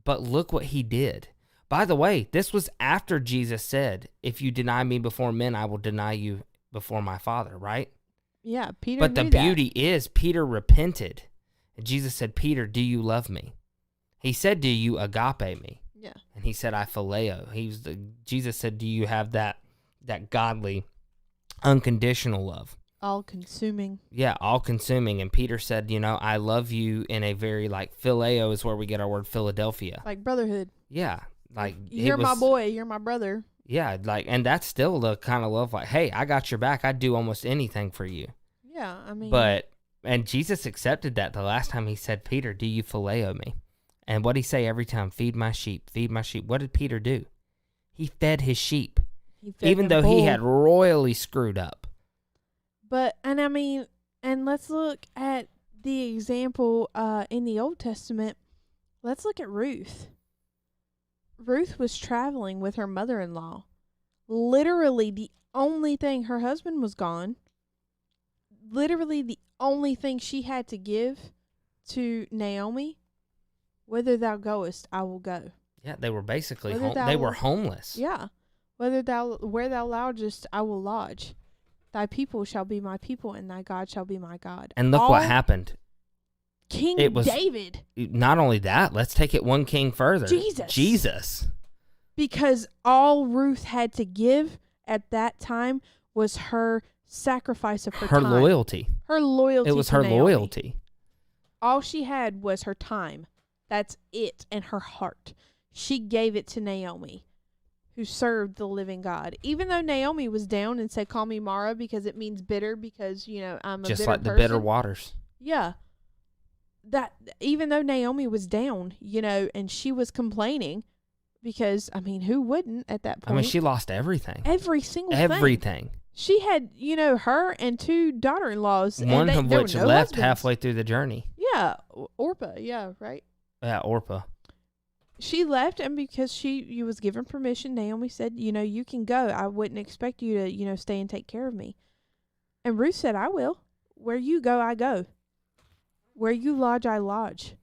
Speaker 1: But look what he did. By the way, this was after Jesus said, if you deny me before men, I will deny you before my Father, right?
Speaker 2: Yeah, Peter
Speaker 1: But the beauty is Peter repented. And Jesus said, Peter, do you love me? He said, do you agape me?
Speaker 2: Yeah.
Speaker 1: And he said, I phileo. Jesus said, do you have that godly, unconditional love?
Speaker 2: All consuming.
Speaker 1: Yeah, all consuming. And Peter said, I love you in a very, phileo is where we get our word Philadelphia.
Speaker 2: Like brotherhood.
Speaker 1: Yeah.
Speaker 2: You're my boy, you're my brother.
Speaker 1: Yeah, and that's still the kind of love hey, I got your back. I'd do almost anything for you.
Speaker 2: Yeah, I mean.
Speaker 1: And Jesus accepted that the last time he said, Peter, do you phileo me? And what did he say every time? Feed my sheep, feed my sheep. What did Peter do? He fed his sheep. Even though he had royally screwed up.
Speaker 2: And let's look at the example in the Old Testament. Let's look at Ruth. Ruth was traveling with her mother-in-law. Literally the only thing, her husband was gone. Literally the only thing she had to give to Naomi, whither thou goest, I will go.
Speaker 1: Yeah, they were basically they were homeless.
Speaker 2: Yeah. Where thou lodgest, I will lodge. Thy people shall be my people, and thy God shall be my God.
Speaker 1: And look what happened.
Speaker 2: King David.
Speaker 1: Not only that, let's take it one king further. Jesus.
Speaker 2: Because all Ruth had to give at that time was her sacrifice of her time.
Speaker 1: Loyalty.
Speaker 2: Her loyalty.
Speaker 1: It was her
Speaker 2: Naomi.
Speaker 1: loyalty.
Speaker 2: All she had was her time. That's it, and her heart. She gave it to Naomi, who served the living God. Even though Naomi was down and said, call me Mara, because it means bitter, because, I'm a
Speaker 1: just
Speaker 2: bitter
Speaker 1: like the
Speaker 2: person.
Speaker 1: bitter waters.
Speaker 2: Yeah. That, even though Naomi was down, and she was complaining, because, who wouldn't at that point?
Speaker 1: She lost everything.
Speaker 2: Every single thing.
Speaker 1: Everything.
Speaker 2: She had, her and two daughter-in-laws.
Speaker 1: One of which left halfway through the journey.
Speaker 2: Yeah. Orpah. Yeah, right?
Speaker 1: Yeah, Orpah.
Speaker 2: She left, and because she was given permission, Naomi said, you can go. I wouldn't expect you to, stay and take care of me. And Ruth said, I will. Where you go, I go. Where you lodge, I lodge.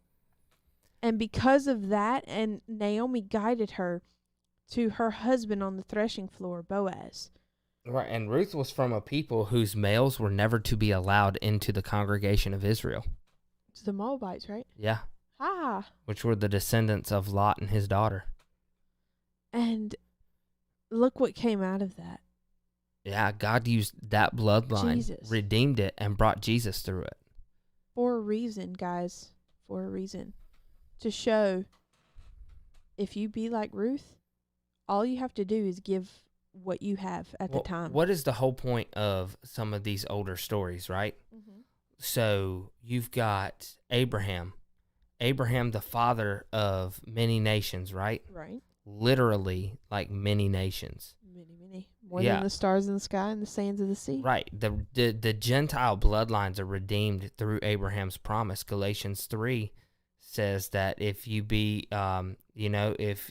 Speaker 2: And because of that, and Naomi guided her to her husband on the threshing floor, Boaz.
Speaker 1: Right, and Ruth was from a people whose males were never to be allowed into the congregation of Israel.
Speaker 2: It's the Moabites, right?
Speaker 1: Yeah.
Speaker 2: Ah.
Speaker 1: Which were the descendants of Lot and his daughter.
Speaker 2: And look what came out of that.
Speaker 1: Yeah, God used that bloodline, redeemed it, and brought Jesus through it.
Speaker 2: For a reason, guys. For a reason. To show, if you be like Ruth, all you have to do is give what you have at the time.
Speaker 1: What is the whole point of some of these older stories, right? Mm-hmm. So you've got Abraham, the father of many nations, right?
Speaker 2: Right.
Speaker 1: Literally, like many nations.
Speaker 2: Many. More than the stars in the sky and the sands of the sea.
Speaker 1: Right. The Gentile bloodlines are redeemed through Abraham's promise. Galatians 3 says that if you be, if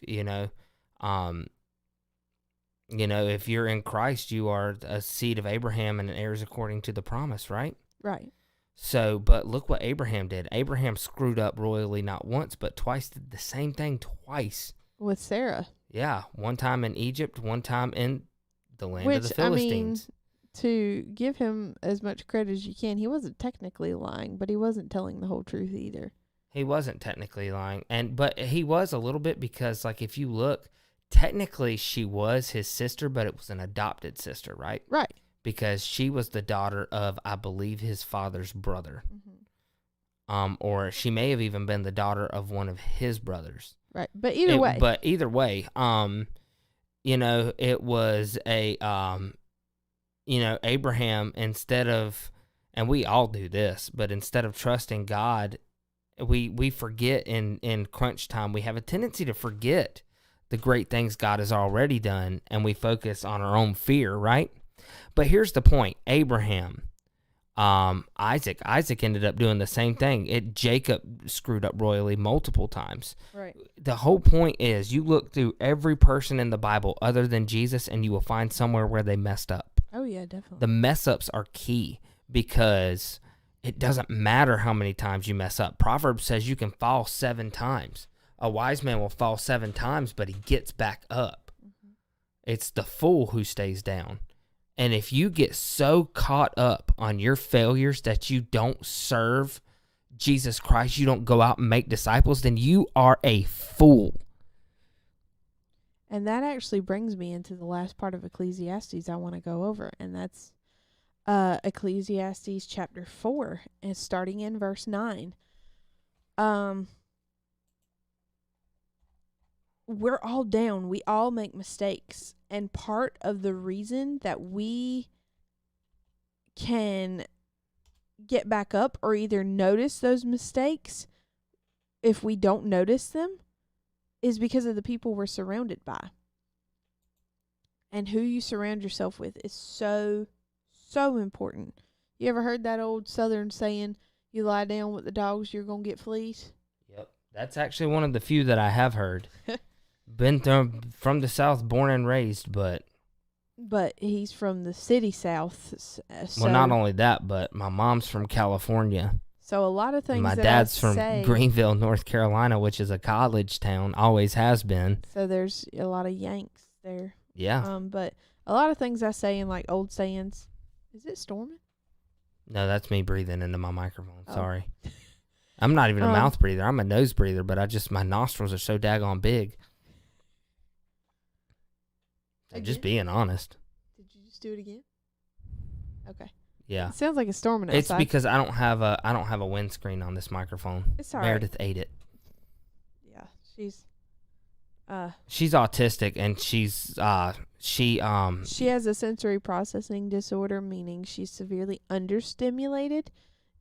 Speaker 1: you're in Christ, you are a seed of Abraham and heirs according to the promise, right?
Speaker 2: Right.
Speaker 1: So, but look what Abraham did. Abraham screwed up royally not once, but twice, did the same thing twice.
Speaker 2: With Sarah.
Speaker 1: Yeah. One time in Egypt, one time in the land of the Philistines.
Speaker 2: To give him as much credit as you can, he wasn't technically lying, but he wasn't telling the whole truth either.
Speaker 1: He wasn't technically lying. But he was a little bit because, if you look, technically she was his sister, but it was an adopted sister, right?
Speaker 2: Right.
Speaker 1: Because she was the daughter of, I believe, his father's brother. Mm-hmm. Or she may have even been the daughter of one of his brothers.
Speaker 2: Right. But either way.
Speaker 1: It was a, Abraham, instead of and we all do this, but instead of trusting God, we forget in crunch time. We have a tendency to forget the great things God has already done, and we focus on our own fear, right? But here's the point. Abraham, Isaac ended up doing the same thing. Jacob screwed up royally multiple times.
Speaker 2: Right.
Speaker 1: The whole point is you look through every person in the Bible other than Jesus, and you will find somewhere where they messed up.
Speaker 2: Oh, yeah, definitely.
Speaker 1: The mess ups are key because it doesn't matter how many times you mess up. Proverbs says you can fall 7 times. A wise man will fall 7 times, but he gets back up. Mm-hmm. It's the fool who stays down. And if you get so caught up on your failures that you don't serve Jesus Christ, you don't go out and make disciples, then you are a fool.
Speaker 2: And that actually brings me into the last part of Ecclesiastes I want to go over, and that's Ecclesiastes chapter 4, and starting in verse 9. We're all down. We all make mistakes. And part of the reason that we can get back up or either notice those mistakes, if we don't notice them, is because of the people we're surrounded by. And who you surround yourself with is so, so important. You ever heard that old Southern saying, you lie down with the dogs, you're going to get fleas?
Speaker 1: Yep. That's actually one of the few that I have heard. Been from the South, born and raised, but
Speaker 2: he's from the city South.
Speaker 1: Well, not only that, but my mom's from California.
Speaker 2: So a lot of things.
Speaker 1: My dad's from Greenville, North Carolina, which is a college town, always has been.
Speaker 2: So there's a lot of Yanks there.
Speaker 1: Yeah.
Speaker 2: But a lot of things I say in like old sayings. Is it storming?
Speaker 1: No, that's me breathing into my microphone. Sorry. I'm not even a mouth breather. I'm a nose breather, but my nostrils are so daggone big. I'm just being honest.
Speaker 2: Did you just do it again? Okay.
Speaker 1: Yeah.
Speaker 2: It sounds like it's storming outside.
Speaker 1: It's because I don't have a windscreen on this microphone.
Speaker 2: It's all right.
Speaker 1: Meredith ate it.
Speaker 2: Yeah, she's
Speaker 1: autistic, and she
Speaker 2: has a sensory processing disorder, meaning she's severely understimulated.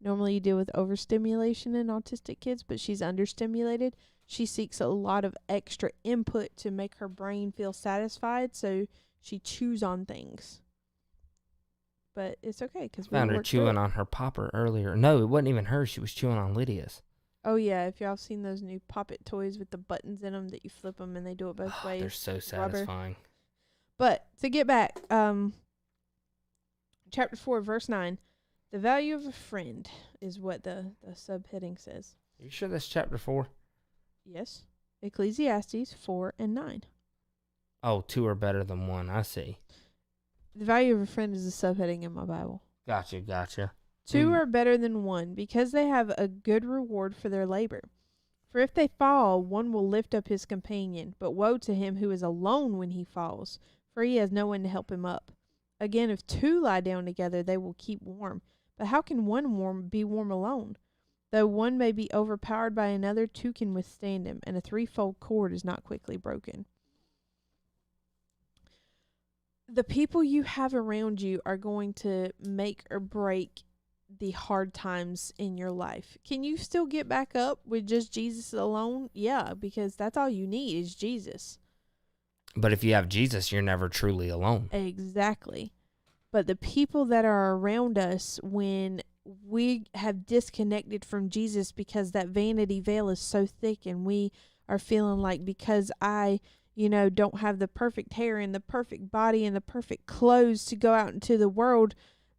Speaker 2: Normally you deal with overstimulation in autistic kids, but she's understimulated. She seeks a lot of extra input to make her brain feel satisfied, so she chews on things. But it's okay because we
Speaker 1: found her chewing on her popper earlier. No, it wasn't even her. She was chewing on Lydia's.
Speaker 2: Oh, yeah. If y'all have seen those new Pop-It toys with the buttons in them that you flip them and they do it both ways.
Speaker 1: They're so satisfying.
Speaker 2: Rubber. But to get back, chapter 4, verse 9, the value of a friend is what the subheading says.
Speaker 1: Are you sure that's chapter 4?
Speaker 2: Yes. Ecclesiastes 4 and 9.
Speaker 1: Oh, 2 are better than 1. I see.
Speaker 2: The value of a friend is the subheading in my Bible.
Speaker 1: Gotcha.
Speaker 2: 2 are better than 1 because they have a good reward for their labor. For if they fall, one will lift up his companion, but woe to him who is alone when he falls, for he has no one to help him up. Again, if 2 lie down together, they will keep warm. But how can one be warm alone? Though one may be overpowered by another, 2 can withstand him, and a threefold cord is not quickly broken. The people you have around you are going to make or break the hard times in your life. Can you still get back up with just Jesus alone? Yeah, because that's all you need is Jesus.
Speaker 1: But if you have Jesus, you're never truly alone.
Speaker 2: Exactly. But the people that are around us when we have disconnected from Jesus because that vanity veil is so thick and we are feeling like because I don't have the perfect hair and the perfect body and the perfect clothes to go out into the world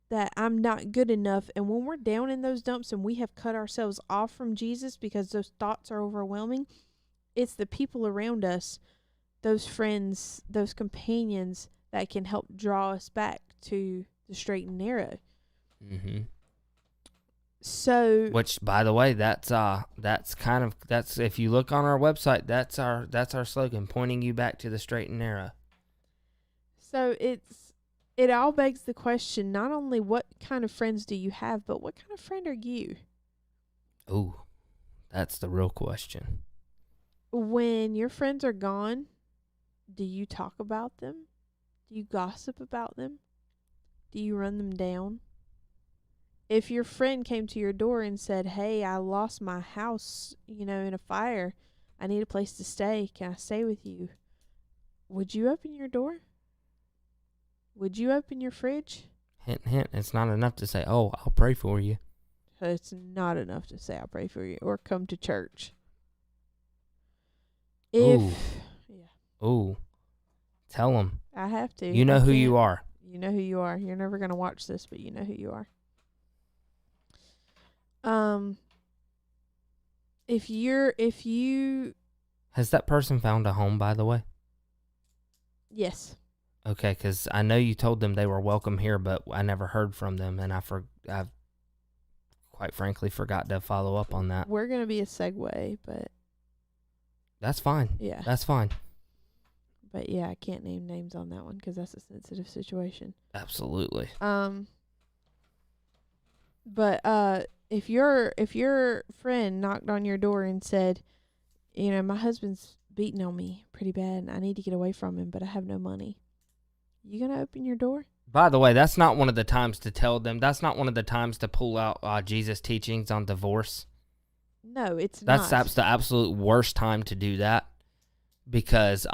Speaker 2: that I'm not good enough. And when we're down in those dumps and we have cut ourselves off from Jesus because those thoughts are overwhelming, it's the people around us, those friends, those companions that can help draw us back to the straight and narrow.
Speaker 1: Mm-hmm.
Speaker 2: So,
Speaker 1: which, by the way, that's if you look on our website, that's our slogan, pointing you back to the straight and narrow.
Speaker 2: So it all begs the question, not only what kind of friends do you have, but what kind of friend are you?
Speaker 1: Ooh, that's the real question.
Speaker 2: When your friends are gone, do you talk about them? Do you gossip about them? Do you run them down? If your friend came to your door and said, "Hey, I lost my house, in a fire. I need a place to stay. Can I stay with you?" Would you open your door? Would you open your fridge?
Speaker 1: Hint, hint. It's not enough to say, "Oh, I'll pray for you."
Speaker 2: It's not enough to say, "I'll pray for you," or come to church.
Speaker 1: Ooh.
Speaker 2: Yeah,
Speaker 1: Ooh. Tell them.
Speaker 2: I have to.
Speaker 1: You know who you are.
Speaker 2: You know who you are. You're never going to watch this, but you know who you are. If you
Speaker 1: Has that person found a home, by the way?
Speaker 2: yes.
Speaker 1: Okay, because I know you told them they were welcome here, but I never heard from them, and I've quite frankly forgot to follow up on that.
Speaker 2: We're going to be a segue, but
Speaker 1: That's fine.
Speaker 2: yeah.
Speaker 1: That's fine.
Speaker 2: But yeah, I can't name names on that one because that's a sensitive situation.
Speaker 1: Absolutely.
Speaker 2: But if your friend knocked on your door and said, "My husband's beating on me pretty bad and I need to get away from him, but I have no money," you gonna open your door?
Speaker 1: By the way, that's not one of the times to tell them. That's not one of the times to pull out Jesus' teachings on divorce.
Speaker 2: No, it's not.
Speaker 1: That's the absolute worst time to do that, because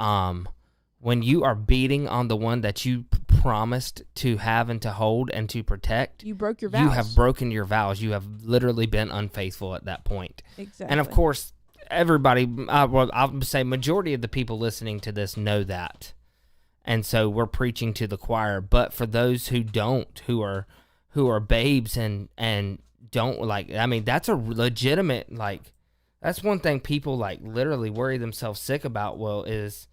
Speaker 1: when you are beating on the one that you promised to have and to hold and to protect,
Speaker 2: you broke your vows.
Speaker 1: You have broken your vows. You have literally been unfaithful at that point.
Speaker 2: Exactly.
Speaker 1: And of course, everybody, well, I'll say majority of the people listening to this know that. And so we're preaching to the choir. But for those who don't, who are babes and don't, that's a legitimate, that's one thing people literally worry themselves sick about. Well, is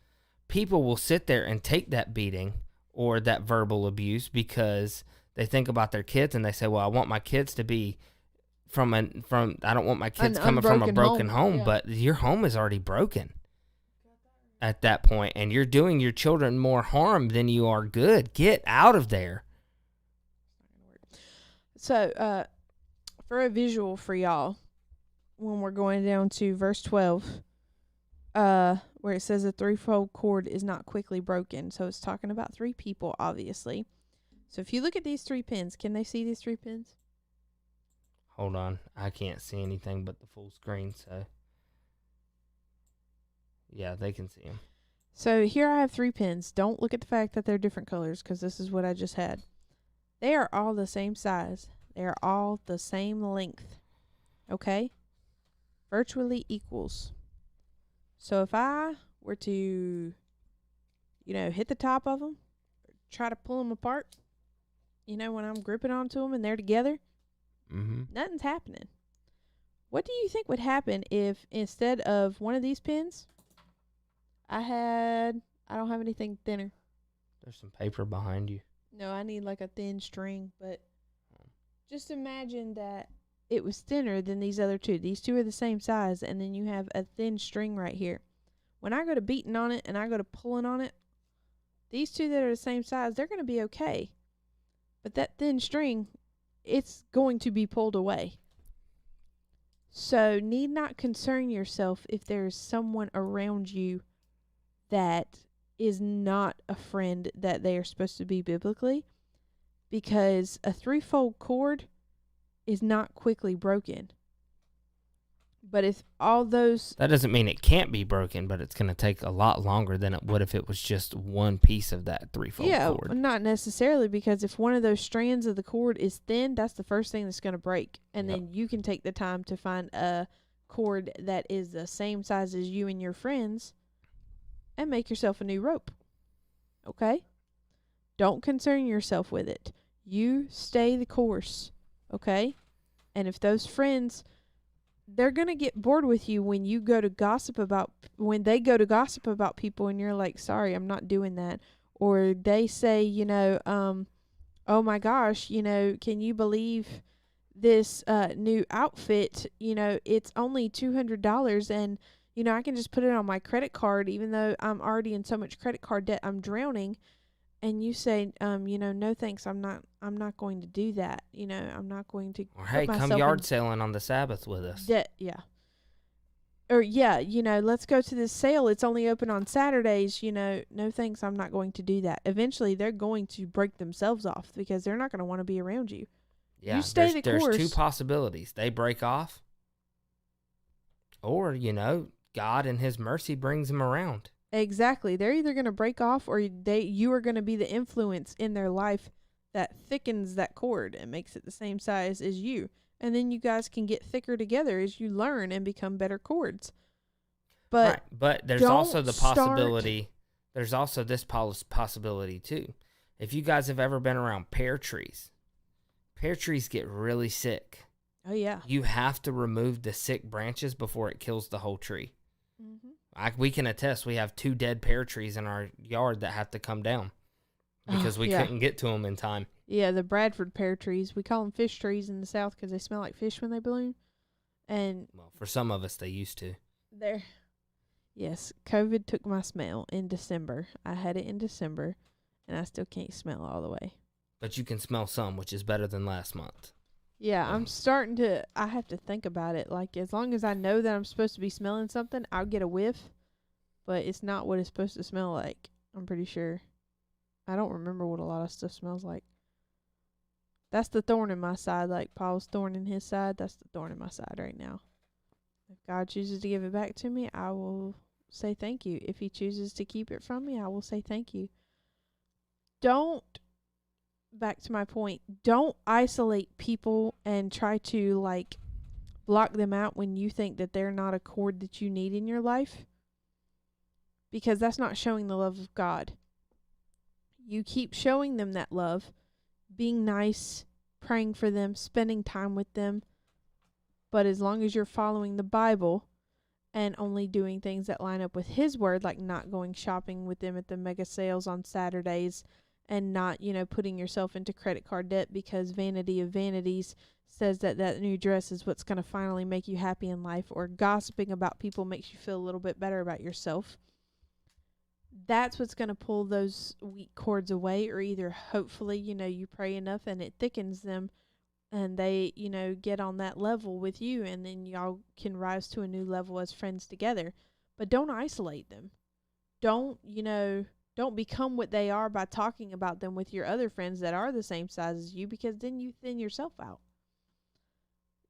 Speaker 1: people will sit there and take that beating or that verbal abuse because they think about their kids and they say, well, I want my kids to be I don't want my kids coming from a broken home. Yeah. But your home is already broken at that point, and you're doing your children more harm than you are good. Get out of there.
Speaker 2: So, for a visual for y'all, when we're going down to verse 12, where it says a threefold cord is not quickly broken. So it's talking about three people, obviously. So if you look at these three pins, can they see these three pins?
Speaker 1: Hold on. I can't see anything but the full screen, so. Yeah, they can see them.
Speaker 2: So here I have three pins. Don't look at the fact that they're different colors because this is what I just had. They are all the same size. They are all the same length. Okay? Virtually equals. So if I were to, hit the top of them, try to pull them apart, when I'm gripping onto them and they're together, nothing's happening. What do you think would happen if instead of one of these pins, I don't have anything thinner?
Speaker 1: There's some paper behind you.
Speaker 2: No, I need like a thin string, but just imagine that it was thinner than these other two. These two are the same size, and then you have a thin string right here. When I go to beating on it and I go to pulling on it, these two that are the same size, they're going to be okay. But that thin string, it's going to be pulled away. So need not concern yourself if there's someone around you that is not a friend that they are supposed to be biblically, because a threefold cord is not quickly broken. But if all those...
Speaker 1: That doesn't mean it can't be broken, but it's going to take a lot longer than it would if it was just one piece of that threefold cord.
Speaker 2: Yeah, not necessarily, because if one of those strands of the cord is thin, that's the first thing that's going to break. And then you can take the time to find a cord that is the same size as you and your friends and make yourself a new rope. Okay? Don't concern yourself with it. You stay the course. Okay? And if those friends, they're going to get bored with you when they go to gossip about people and you're like, sorry, I'm not doing that. Or they say, oh my gosh, can you believe this new outfit? It's only $200 and, I can just put it on my credit card even though I'm already in so much credit card debt, I'm drowning. And you say, no thanks, I'm not going to do that. I'm not going to.
Speaker 1: Or hey, come yard sailing on the Sabbath with us.
Speaker 2: Yeah. Or let's go to this sale. It's only open on Saturdays. No thanks, I'm not going to do that. Eventually, they're going to break themselves off because they're not going to want to be around you.
Speaker 1: Yeah,
Speaker 2: you stay the course.
Speaker 1: There's two possibilities. They break off, or, God in his mercy brings them around.
Speaker 2: Exactly. They're either going to break off, or you are going to be the influence in their life that thickens that cord and makes it the same size as you. And then you guys can get thicker together as you learn and become better cords. But
Speaker 1: right. But there's also the possibility. There's also this possibility too. If you guys have ever been around pear trees get really sick.
Speaker 2: Oh yeah.
Speaker 1: You have to remove the sick branches before it kills the whole tree.
Speaker 2: Mm-hmm.
Speaker 1: We can attest. We have 2 dead pear trees in our yard that have to come down because we couldn't get to them in time.
Speaker 2: Yeah, the Bradford pear trees. We call them fish trees in the South because they smell like fish when they bloom. And
Speaker 1: well, for some of us, they used to.
Speaker 2: Yes, COVID took my smell in December. I had it in December, and I still can't smell all the way.
Speaker 1: But you can smell some, which is better than last month.
Speaker 2: Yeah, I'm starting to. I have to think about it. Like, as long as I know that I'm supposed to be smelling something, I'll get a whiff. But it's not what it's supposed to smell like. I'm pretty sure. I don't remember what a lot of stuff smells like. That's the thorn in my side, like Paul's thorn in his side. That's the thorn in my side right now. If God chooses to give it back to me, I will say thank you. If he chooses to keep it from me, I will say thank you. Back to my point, don't isolate people and try to, like, block them out when you think that they're not a cord that you need in your life. Because that's not showing the love of God. You keep showing them that love, being nice, praying for them, spending time with them. But as long as you're following the Bible and only doing things that line up with his word, like not going shopping with them at the mega sales on Saturdays and not, putting yourself into credit card debt because Vanity of Vanities says that new dress is what's going to finally make you happy in life, or gossiping about people makes you feel a little bit better about yourself. That's what's going to pull those weak cords away, or either hopefully, you pray enough and it thickens them and they, get on that level with you, and then y'all can rise to a new level as friends together. But don't isolate them. Don't become what they are by talking about them with your other friends that are the same size as you, because then you thin yourself out.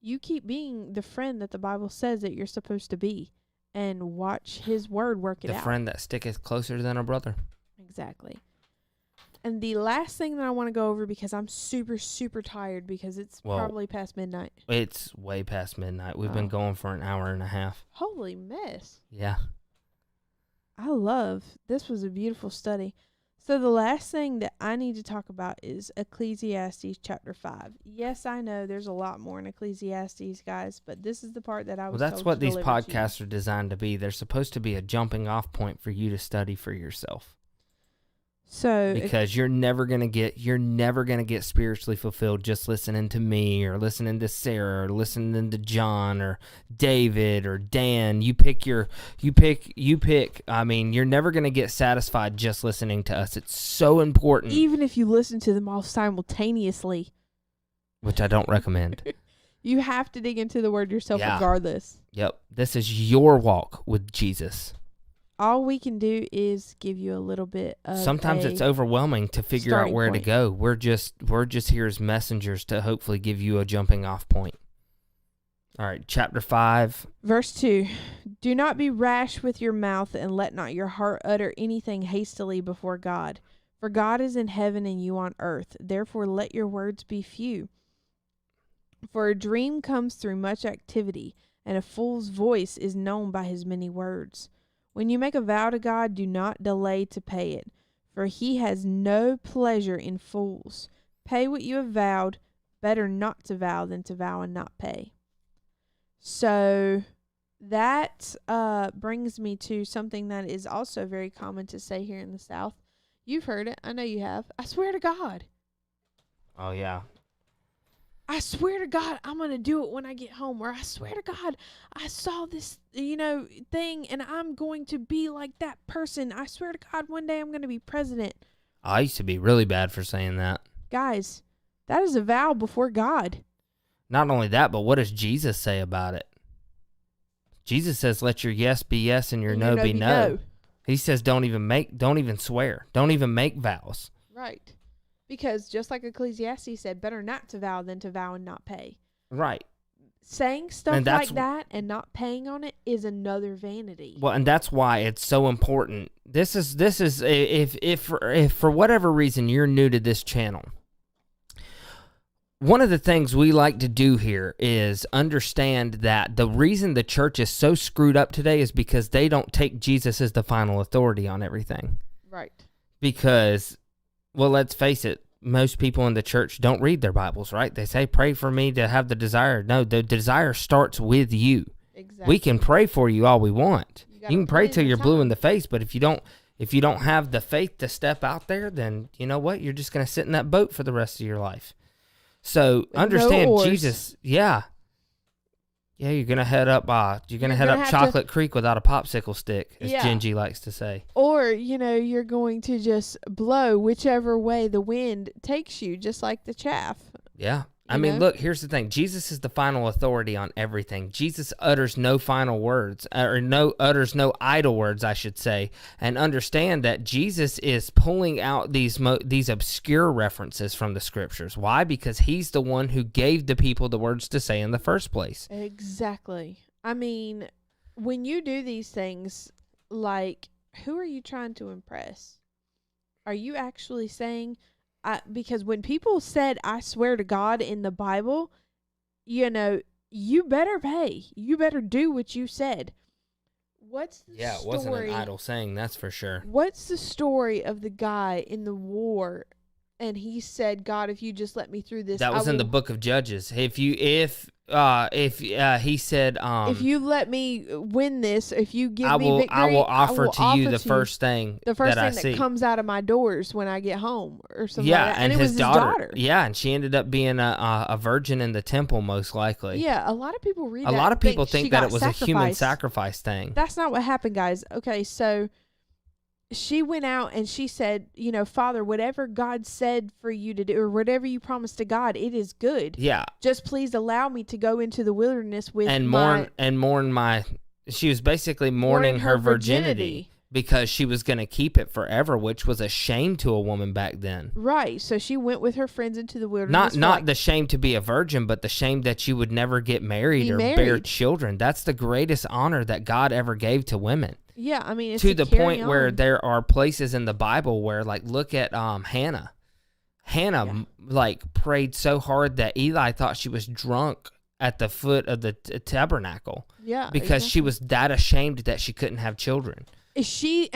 Speaker 2: You keep being the friend that the Bible says that you're supposed to be, and watch his word work it out.
Speaker 1: The friend that sticketh closer than a brother.
Speaker 2: Exactly. And the last thing that I want to go over, because I'm super, super tired, because it's probably past midnight.
Speaker 1: It's way past midnight. We've been going for an hour and a half.
Speaker 2: Holy mess.
Speaker 1: Yeah.
Speaker 2: This was a beautiful study. So the last thing that I need to talk about is Ecclesiastes chapter 5. Yes, I know there's a lot more in Ecclesiastes, guys, but this is the part that I was
Speaker 1: Well, that's what these podcasts are designed to be. They're supposed to be a jumping off point for you to study for yourself.
Speaker 2: So
Speaker 1: because you're never gonna get spiritually fulfilled just listening to me or listening to Sarah or listening to John or David or Dan. You pick. I mean, you're never gonna get satisfied just listening to us. It's so important.
Speaker 2: Even if you listen to them all simultaneously,
Speaker 1: which I don't recommend.
Speaker 2: You have to dig into the word yourself regardless.
Speaker 1: Yep. This is your walk with Jesus.
Speaker 2: All we can do is give you a little bit of
Speaker 1: sometimes it's overwhelming to figure out where to go. We're just here as messengers to hopefully give you a jumping off point. All right, chapter 5.
Speaker 2: Verse 2. Do not be rash with your mouth, and let not your heart utter anything hastily before God. For God is in heaven and you on earth. Therefore let your words be few. For a dream comes through much activity, and a fool's voice is known by his many words. When you make a vow to God, do not delay to pay it, for he has no pleasure in fools. Pay what you have vowed. Better not to vow than to vow and not pay. So that brings me to something that is also very common to say here in the South. You've heard it. I know you have. I swear to God.
Speaker 1: Oh, yeah.
Speaker 2: I swear to God, I'm going to do it when I get home. Or I swear to God, I saw this, thing, and I'm going to be like that person. I swear to God, one day I'm going to be president.
Speaker 1: I used to be really bad for saying that.
Speaker 2: Guys, that is a vow before God.
Speaker 1: Not only that, but what does Jesus say about it? Jesus says, let your yes be yes and your no be no. He says, don't even swear. Don't even make vows.
Speaker 2: Right. Because just like Ecclesiastes said, better not to vow than to vow and not pay.
Speaker 1: Right.
Speaker 2: Saying stuff like that and not paying on it is another vanity.
Speaker 1: Well, and that's why it's so important. This is if for whatever reason you're new to this channel, one of the things we like to do here is understand that the reason the church is so screwed up today is because they don't take Jesus as the final authority on everything.
Speaker 2: Right.
Speaker 1: Because, well, let's face it, most people in the church don't read their Bibles, right? They say, pray for me to have the desire. No, the desire starts with you.
Speaker 2: Exactly.
Speaker 1: We can pray for you all we want. You can pray till you're blue in
Speaker 2: the
Speaker 1: the face, but if you don't have the faith to step out there, then you know what? You're just going to sit in that boat for the rest of your life. So understand, Jesus, yeah, you're gonna head up. You're gonna head up Chocolate Creek without a popsicle stick, as Gingy likes to say.
Speaker 2: Or you're going to just blow whichever way the wind takes you, just like the chaff.
Speaker 1: Yeah. I mean, look, here's the thing. Jesus is the final authority on everything. Jesus utters no final words, utters no idle words, I should say. And understand that Jesus is pulling out these obscure references from the scriptures. Why? Because he's the one who gave the people the words to say in the first place.
Speaker 2: Exactly. I mean, when you do these things, like, who are you trying to impress? Are you actually saying... because when people said, I swear to God in the Bible, you better pay. You better do what you said. What's the story?
Speaker 1: Yeah, it wasn't an idle saying, that's for sure.
Speaker 2: What's the story of the guy in the war? And he said, God, if you just let me through this.
Speaker 1: That was in the book of Judges. If he said,
Speaker 2: if you let me win this, if you give me victory,
Speaker 1: I will offer to you the first thing
Speaker 2: that comes out of my doors when I get home, or something.
Speaker 1: Yeah,
Speaker 2: like that.
Speaker 1: and
Speaker 2: it was his daughter.
Speaker 1: Yeah, and she ended up being a virgin in the temple, most likely.
Speaker 2: Yeah, a lot of people read.
Speaker 1: A lot of people think that it was
Speaker 2: sacrificed.
Speaker 1: a human sacrifice thing.
Speaker 2: That's not what happened, guys. Okay, so she went out and she said, Father, whatever God said for you to do, or whatever you promised to God, it is good.
Speaker 1: Yeah.
Speaker 2: Just please allow me to go into the wilderness with
Speaker 1: she was basically mourning her virginity because she was going to keep it forever, which was a shame to a woman back then.
Speaker 2: Right. So she went with her friends into the wilderness.
Speaker 1: Not the shame to be a virgin, but the shame that you would never get married or bear children. That's the greatest honor that God ever gave to women.
Speaker 2: Yeah, I mean, it's
Speaker 1: to the point where there are places in the Bible where, like, look at Hannah. Hannah, prayed so hard that Eli thought she was drunk at the foot of the tabernacle.
Speaker 2: Yeah,
Speaker 1: because she was that ashamed that she couldn't have children. She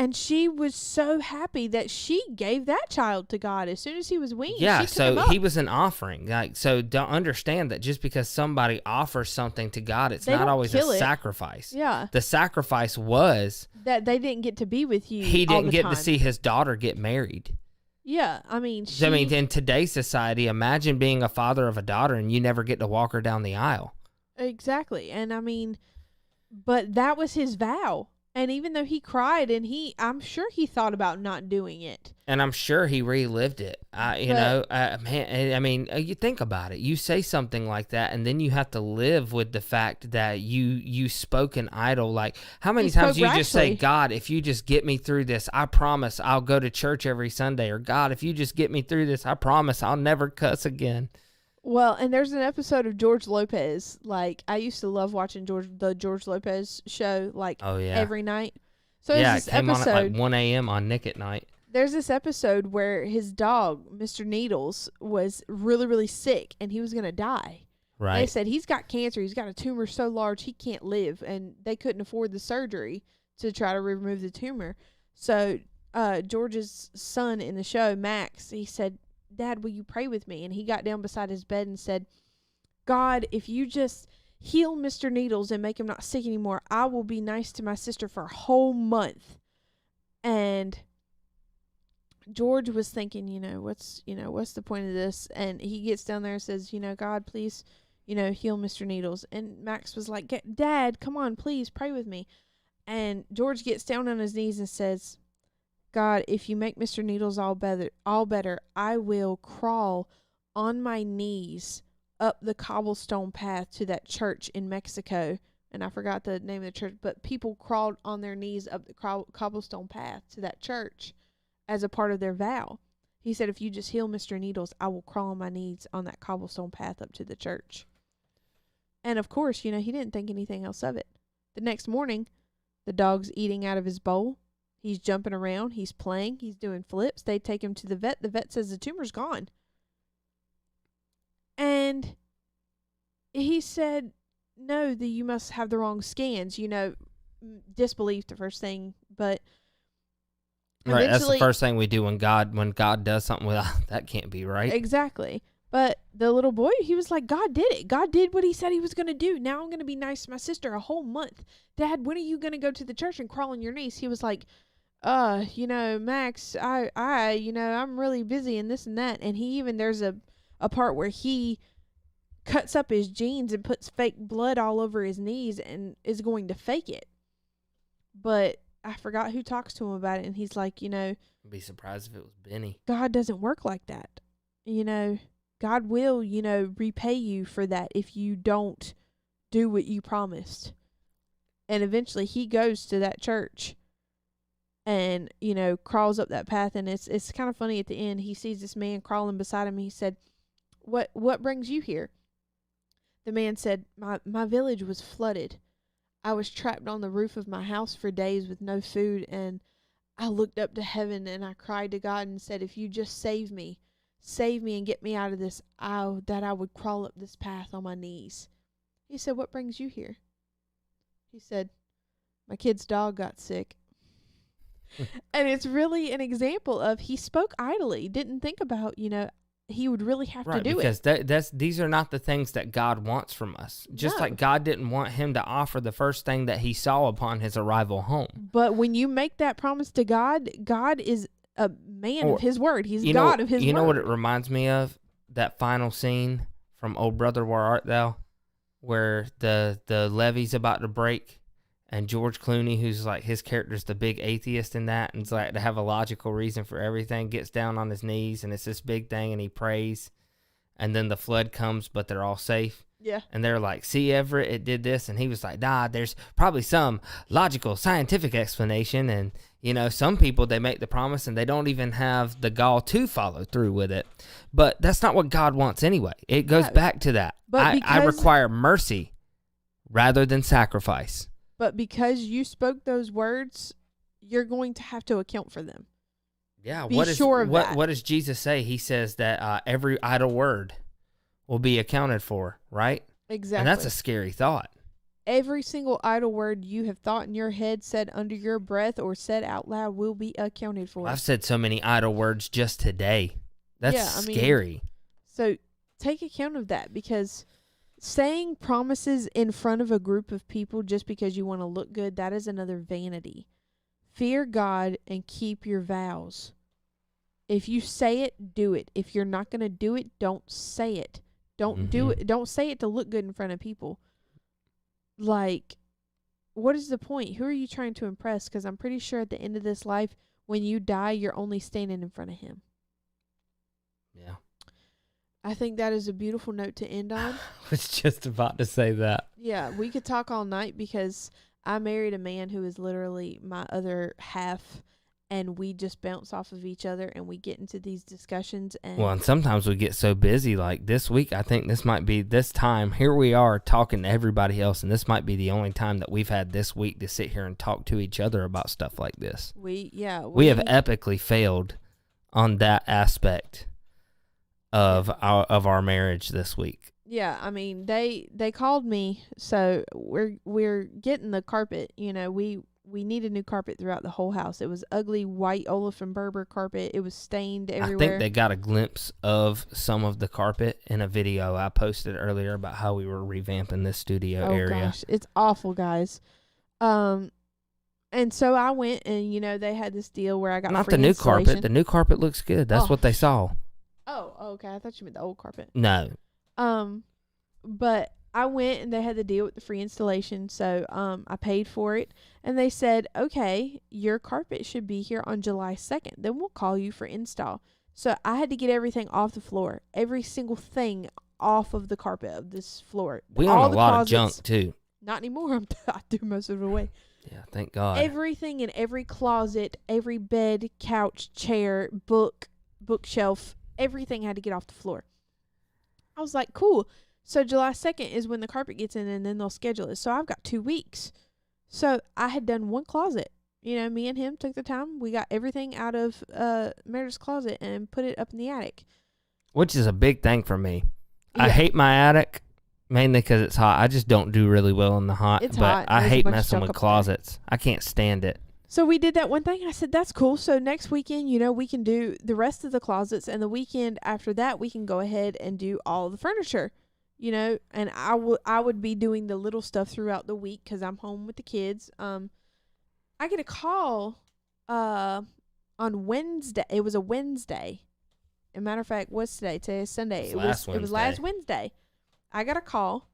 Speaker 2: was so happy that she gave that child to God as soon as he was weaned.
Speaker 1: Yeah, so he was an offering. So don't understand that just because somebody offers something to God, it's not always a sacrifice.
Speaker 2: Yeah.
Speaker 1: The sacrifice was
Speaker 2: that they didn't get to be with you.
Speaker 1: He didn't get to see his daughter get married.
Speaker 2: Yeah, I mean,
Speaker 1: in today's society, imagine being a father of a daughter and you never get to walk her down the aisle.
Speaker 2: Exactly. And I mean, but that was his vow. And even though he cried, and I'm sure he thought about not doing it.
Speaker 1: And I'm sure he relived it. You think about it. You say something like that, and then you have to live with the fact that you spoke an idol. Like, how many times do you just say, God, if you just get me through this, I promise I'll go to church every Sunday. Or, God, if you just get me through this, I promise I'll never cuss again.
Speaker 2: Well, and there's an episode of George Lopez. Like, I used to love watching the George Lopez show, every night. So
Speaker 1: it came on at 1 a.m. on Nick at Night.
Speaker 2: There's this episode where his dog, Mr. Needles, was really, really sick, and he was going to die.
Speaker 1: Right.
Speaker 2: They said he's got cancer. He's got a tumor so large he can't live, and they couldn't afford the surgery to try to remove the tumor. So George's son in the show, Max, he said, Dad, will you pray with me? And he got down beside his bed and said, God, if you just heal Mr. Needles and make him not sick anymore, I will be nice to my sister for a whole month. And George was thinking, what's the point of this? And he gets down there and says, God, please, heal Mr. Needles. And Max was like, Dad, come on, please pray with me. And George gets down on his knees and says, God, if you make Mr. Needles all better, I will crawl on my knees up the cobblestone path to that church in Mexico. And I forgot the name of the church, but people crawled on their knees up the cobblestone path to that church as a part of their vow. He said, if you just heal Mr. Needles, I will crawl on my knees on that cobblestone path up to the church. And of course, he didn't think anything else of it. The next morning, the dog's eating out of his bowl. He's jumping around. He's playing. He's doing flips. They take him to the vet. The vet says the tumor's gone. And he said, no, you must have the wrong scans. Disbelief the first thing, but
Speaker 1: right, that's the first thing we do when God does something. That can't be right.
Speaker 2: Exactly. But the little boy, he was like, God did it. God did what he said he was going to do. Now I'm going to be nice to my sister a whole month. Dad, when are you going to go to the church and crawl on your knees? He was like, Max, I'm really busy and this and that. And there's a part where he cuts up his jeans and puts fake blood all over his knees and is going to fake it. But I forgot who talks to him about it. And he's like,
Speaker 1: I'd be surprised if it was Benny.
Speaker 2: God doesn't work like that. God will, repay you for that if you don't do what you promised. And eventually he goes to that church and, crawls up that path. And it's kind of funny at the end. He sees this man crawling beside him. And he said, what brings you here? The man said, my village was flooded. I was trapped on the roof of my house for days with no food. And I looked up to heaven and I cried to God and said, if you just save me and get me out of this, I would crawl up this path on my knees. He said, what brings you here? He said, my kid's dog got sick. And it's really an example of he spoke idly, didn't think about, he would really have to do
Speaker 1: because
Speaker 2: it.
Speaker 1: Because these are not the things that God wants from us. Just like God didn't want him to offer the first thing that he saw upon his arrival home.
Speaker 2: But when you make that promise to God, God is a man of his word. He's God of his word.
Speaker 1: You know what it reminds me of? That final scene from Old Brother, Where Art Thou? Where the levee's about to break and George Clooney, who's like his character's the big atheist in that, and it's like to have a logical reason for everything, gets down on his knees and it's this big thing and he prays and then the flood comes but they're all safe.
Speaker 2: Yeah.
Speaker 1: And they're like, see, Everett, it did this. And he was like, nah, there's probably some logical, scientific explanation. And, some people, they make the promise and they don't even have the gall to follow through with it. But that's not what God wants anyway. It goes back to that. But I require mercy rather than sacrifice.
Speaker 2: But because you spoke those words, you're going to have to account for them.
Speaker 1: Yeah.
Speaker 2: Be sure of that.
Speaker 1: What does Jesus say? He says that every idle word will be accounted for, right?
Speaker 2: Exactly.
Speaker 1: And that's a scary thought.
Speaker 2: Every single idle word you have thought in your head, said under your breath, or said out loud will be accounted for.
Speaker 1: I've said so many idle words just today. That's scary.
Speaker 2: So take account of that, because saying promises in front of a group of people just because you want to look good, that is another vanity. Fear God and keep your vows. If you say it, do it. If you're not going to do it, don't say it. Don't do it. Don't say it to look good in front of people. Like, what is the point? Who are you trying to impress? Because I'm pretty sure at the end of this life, when you die, you're only standing in front of him.
Speaker 1: Yeah.
Speaker 2: I think that is a beautiful note to end on.
Speaker 1: I was just about to say that.
Speaker 2: Yeah, we could talk all night, because I married a man who is literally my other half, and we just bounce off of each other and we get into these discussions. And
Speaker 1: sometimes we get so busy. Like this week, I think this time, here we are talking to everybody else, and this might be the only time that we've had this week to sit here and talk to each other about stuff like this.
Speaker 2: We
Speaker 1: have epically failed on that aspect of our marriage this week.
Speaker 2: Yeah, I mean, they called me, so we're getting the carpet. We need a new carpet throughout the whole house. It was ugly white Olaf and Berber carpet. It was stained everywhere.
Speaker 1: I think they got a glimpse of some of the carpet in a video I posted earlier about how we were revamping this studio area.
Speaker 2: Oh gosh, it's awful, guys. And so I went, and they had this deal where I got
Speaker 1: not
Speaker 2: free
Speaker 1: the new
Speaker 2: installation.
Speaker 1: carpet. The new carpet looks good. That's what they saw.
Speaker 2: Oh, okay. I thought you meant the old carpet.
Speaker 1: No.
Speaker 2: But I went and they had the deal with the free installation, so I paid for it, and they said, okay, your carpet should be here on July 2nd. Then we'll call you for install. So I had to get everything off the floor, every single thing off of the carpet of this floor.
Speaker 1: We own a lot of junk too.
Speaker 2: Not anymore. I threw most of it away.
Speaker 1: Yeah, thank God.
Speaker 2: Everything in every closet, every bed, couch, chair, book, bookshelf, everything had to get off the floor. I was like, cool. So July 2nd is when the carpet gets in, and then they'll schedule it. So I've got 2 weeks. So I had done one closet. You know, me and him took the time. We got everything out of Meredith's closet and put it up in the attic.
Speaker 1: Which is a big thing for me.
Speaker 2: Yeah.
Speaker 1: I hate my attic, mainly because it's hot. I just don't do really well in the hot.
Speaker 2: It's
Speaker 1: but
Speaker 2: hot.
Speaker 1: I
Speaker 2: There's a
Speaker 1: hate
Speaker 2: bunch of
Speaker 1: messing
Speaker 2: junk
Speaker 1: with
Speaker 2: up there.
Speaker 1: closets. I can't stand it.
Speaker 2: So we did that one thing. I said, that's cool. So next weekend, you know, we can do the rest of the closets. And the weekend after that, we can go ahead and do all the furniture, you know. And I would be doing the little stuff throughout the week because I'm home with the kids. I get a call on Wednesday. It was a Wednesday. As a matter of fact, what's today? Today is Sunday. It was last Wednesday. I got a call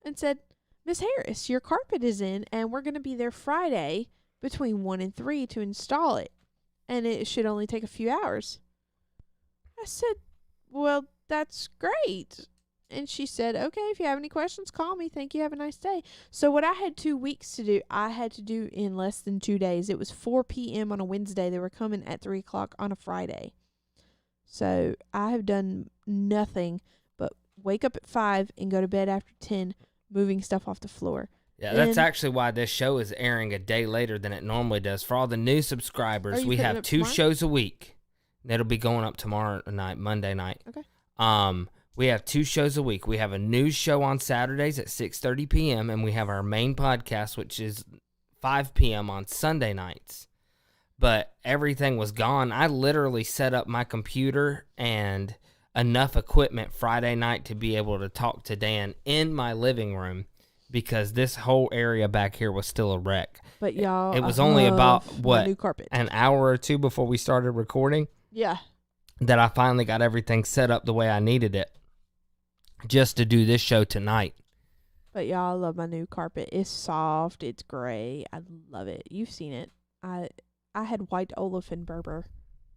Speaker 2: and said, Miss Harris, your carpet is in, and we're going to be there Friday between 1 and 3 to install it, and it should only take a few hours. I said, well, that's great. And she said, okay, if you have any questions, call me. Thank you. Have a nice day. So what I had 2 weeks to do, I had to do in less than 2 days. It was 4 p.m. on a Wednesday. They were coming at 3 o'clock on a Friday. So I have done nothing but wake up at 5 and go to bed after 10, moving stuff off the floor.
Speaker 1: Yeah, that's actually why this show is airing a day later than it normally does. For all the new subscribers, we have 2 shows a week. That'll be going up tomorrow night, Monday night.
Speaker 2: Okay.
Speaker 1: We have 2 shows a week. We have a news show on Saturdays at 6:30 p.m., and we have our main podcast, which is 5 p.m. on Sunday nights. But everything was gone. I literally set up my computer and enough equipment Friday night to be able to talk to Dan in my living room because this whole area back here was still a wreck.
Speaker 2: But y'all,
Speaker 1: it was only about,
Speaker 2: new carpet.
Speaker 1: an hour or 2 before we started recording
Speaker 2: Yeah.
Speaker 1: that I finally got everything set up the way I needed it just to do this show tonight.
Speaker 2: But y'all, I love my new carpet. It's soft. It's gray. I love it. You've seen it. I had white olefin Berber,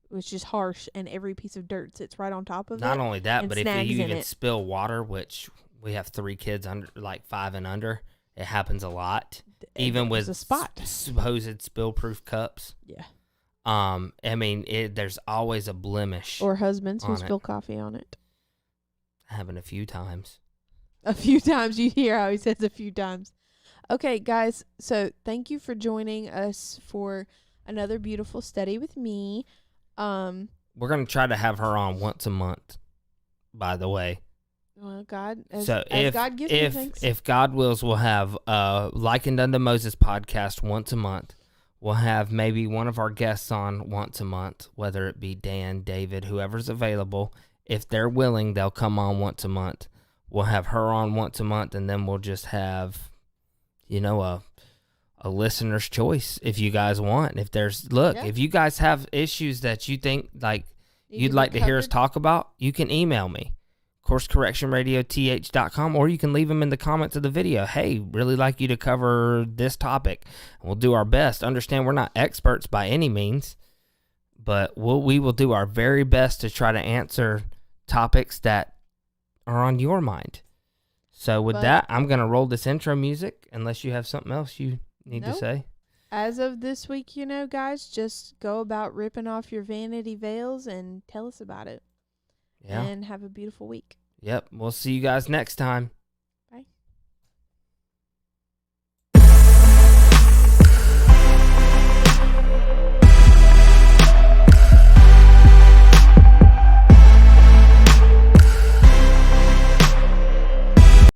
Speaker 2: which is harsh, and every piece of dirt sits right on top of it.
Speaker 1: Not only that,
Speaker 2: and
Speaker 1: but if you
Speaker 2: snags in
Speaker 1: even
Speaker 2: it.
Speaker 1: spill water, which we have 3 kids under, like 5 and under, it happens a lot. Even with
Speaker 2: a spot.
Speaker 1: Supposed spill-proof cups.
Speaker 2: Yeah.
Speaker 1: I mean, there's always a blemish.
Speaker 2: Or husbands who
Speaker 1: on
Speaker 2: spill coffee on it.
Speaker 1: Happened a few times.
Speaker 2: A few times. You hear how he says a few times. Okay, guys. So thank you for joining us for another beautiful study with me.
Speaker 1: We're going to try to have her on once a month, by the way.
Speaker 2: Well, God,
Speaker 1: If
Speaker 2: God gives me thanks.
Speaker 1: If God wills, we'll have Likened Unto Moses podcast once a month. We'll have maybe one of our guests on once a month, whether it be Dan, David, whoever's available. If they're willing, they'll come on once a month. We'll have her on once a month, and then we'll just have, a listener's choice if you guys want. If you guys have issues that you think you'd like to hear us talk about, you can email me, coursecorrectionradioth.com, or you can leave them in the comments of the video. Hey, really like you to cover this topic. We'll do our best. Understand we're not experts by any means, but we will do our very best to try to answer topics that are on your mind. So with that, I'm going to roll this intro music unless you have something else you need to say.
Speaker 2: As of this week, guys, just go about ripping off your vanity veils and tell us about it.
Speaker 1: Yeah.
Speaker 2: And have a beautiful week.
Speaker 1: Yep. We'll see you guys next time.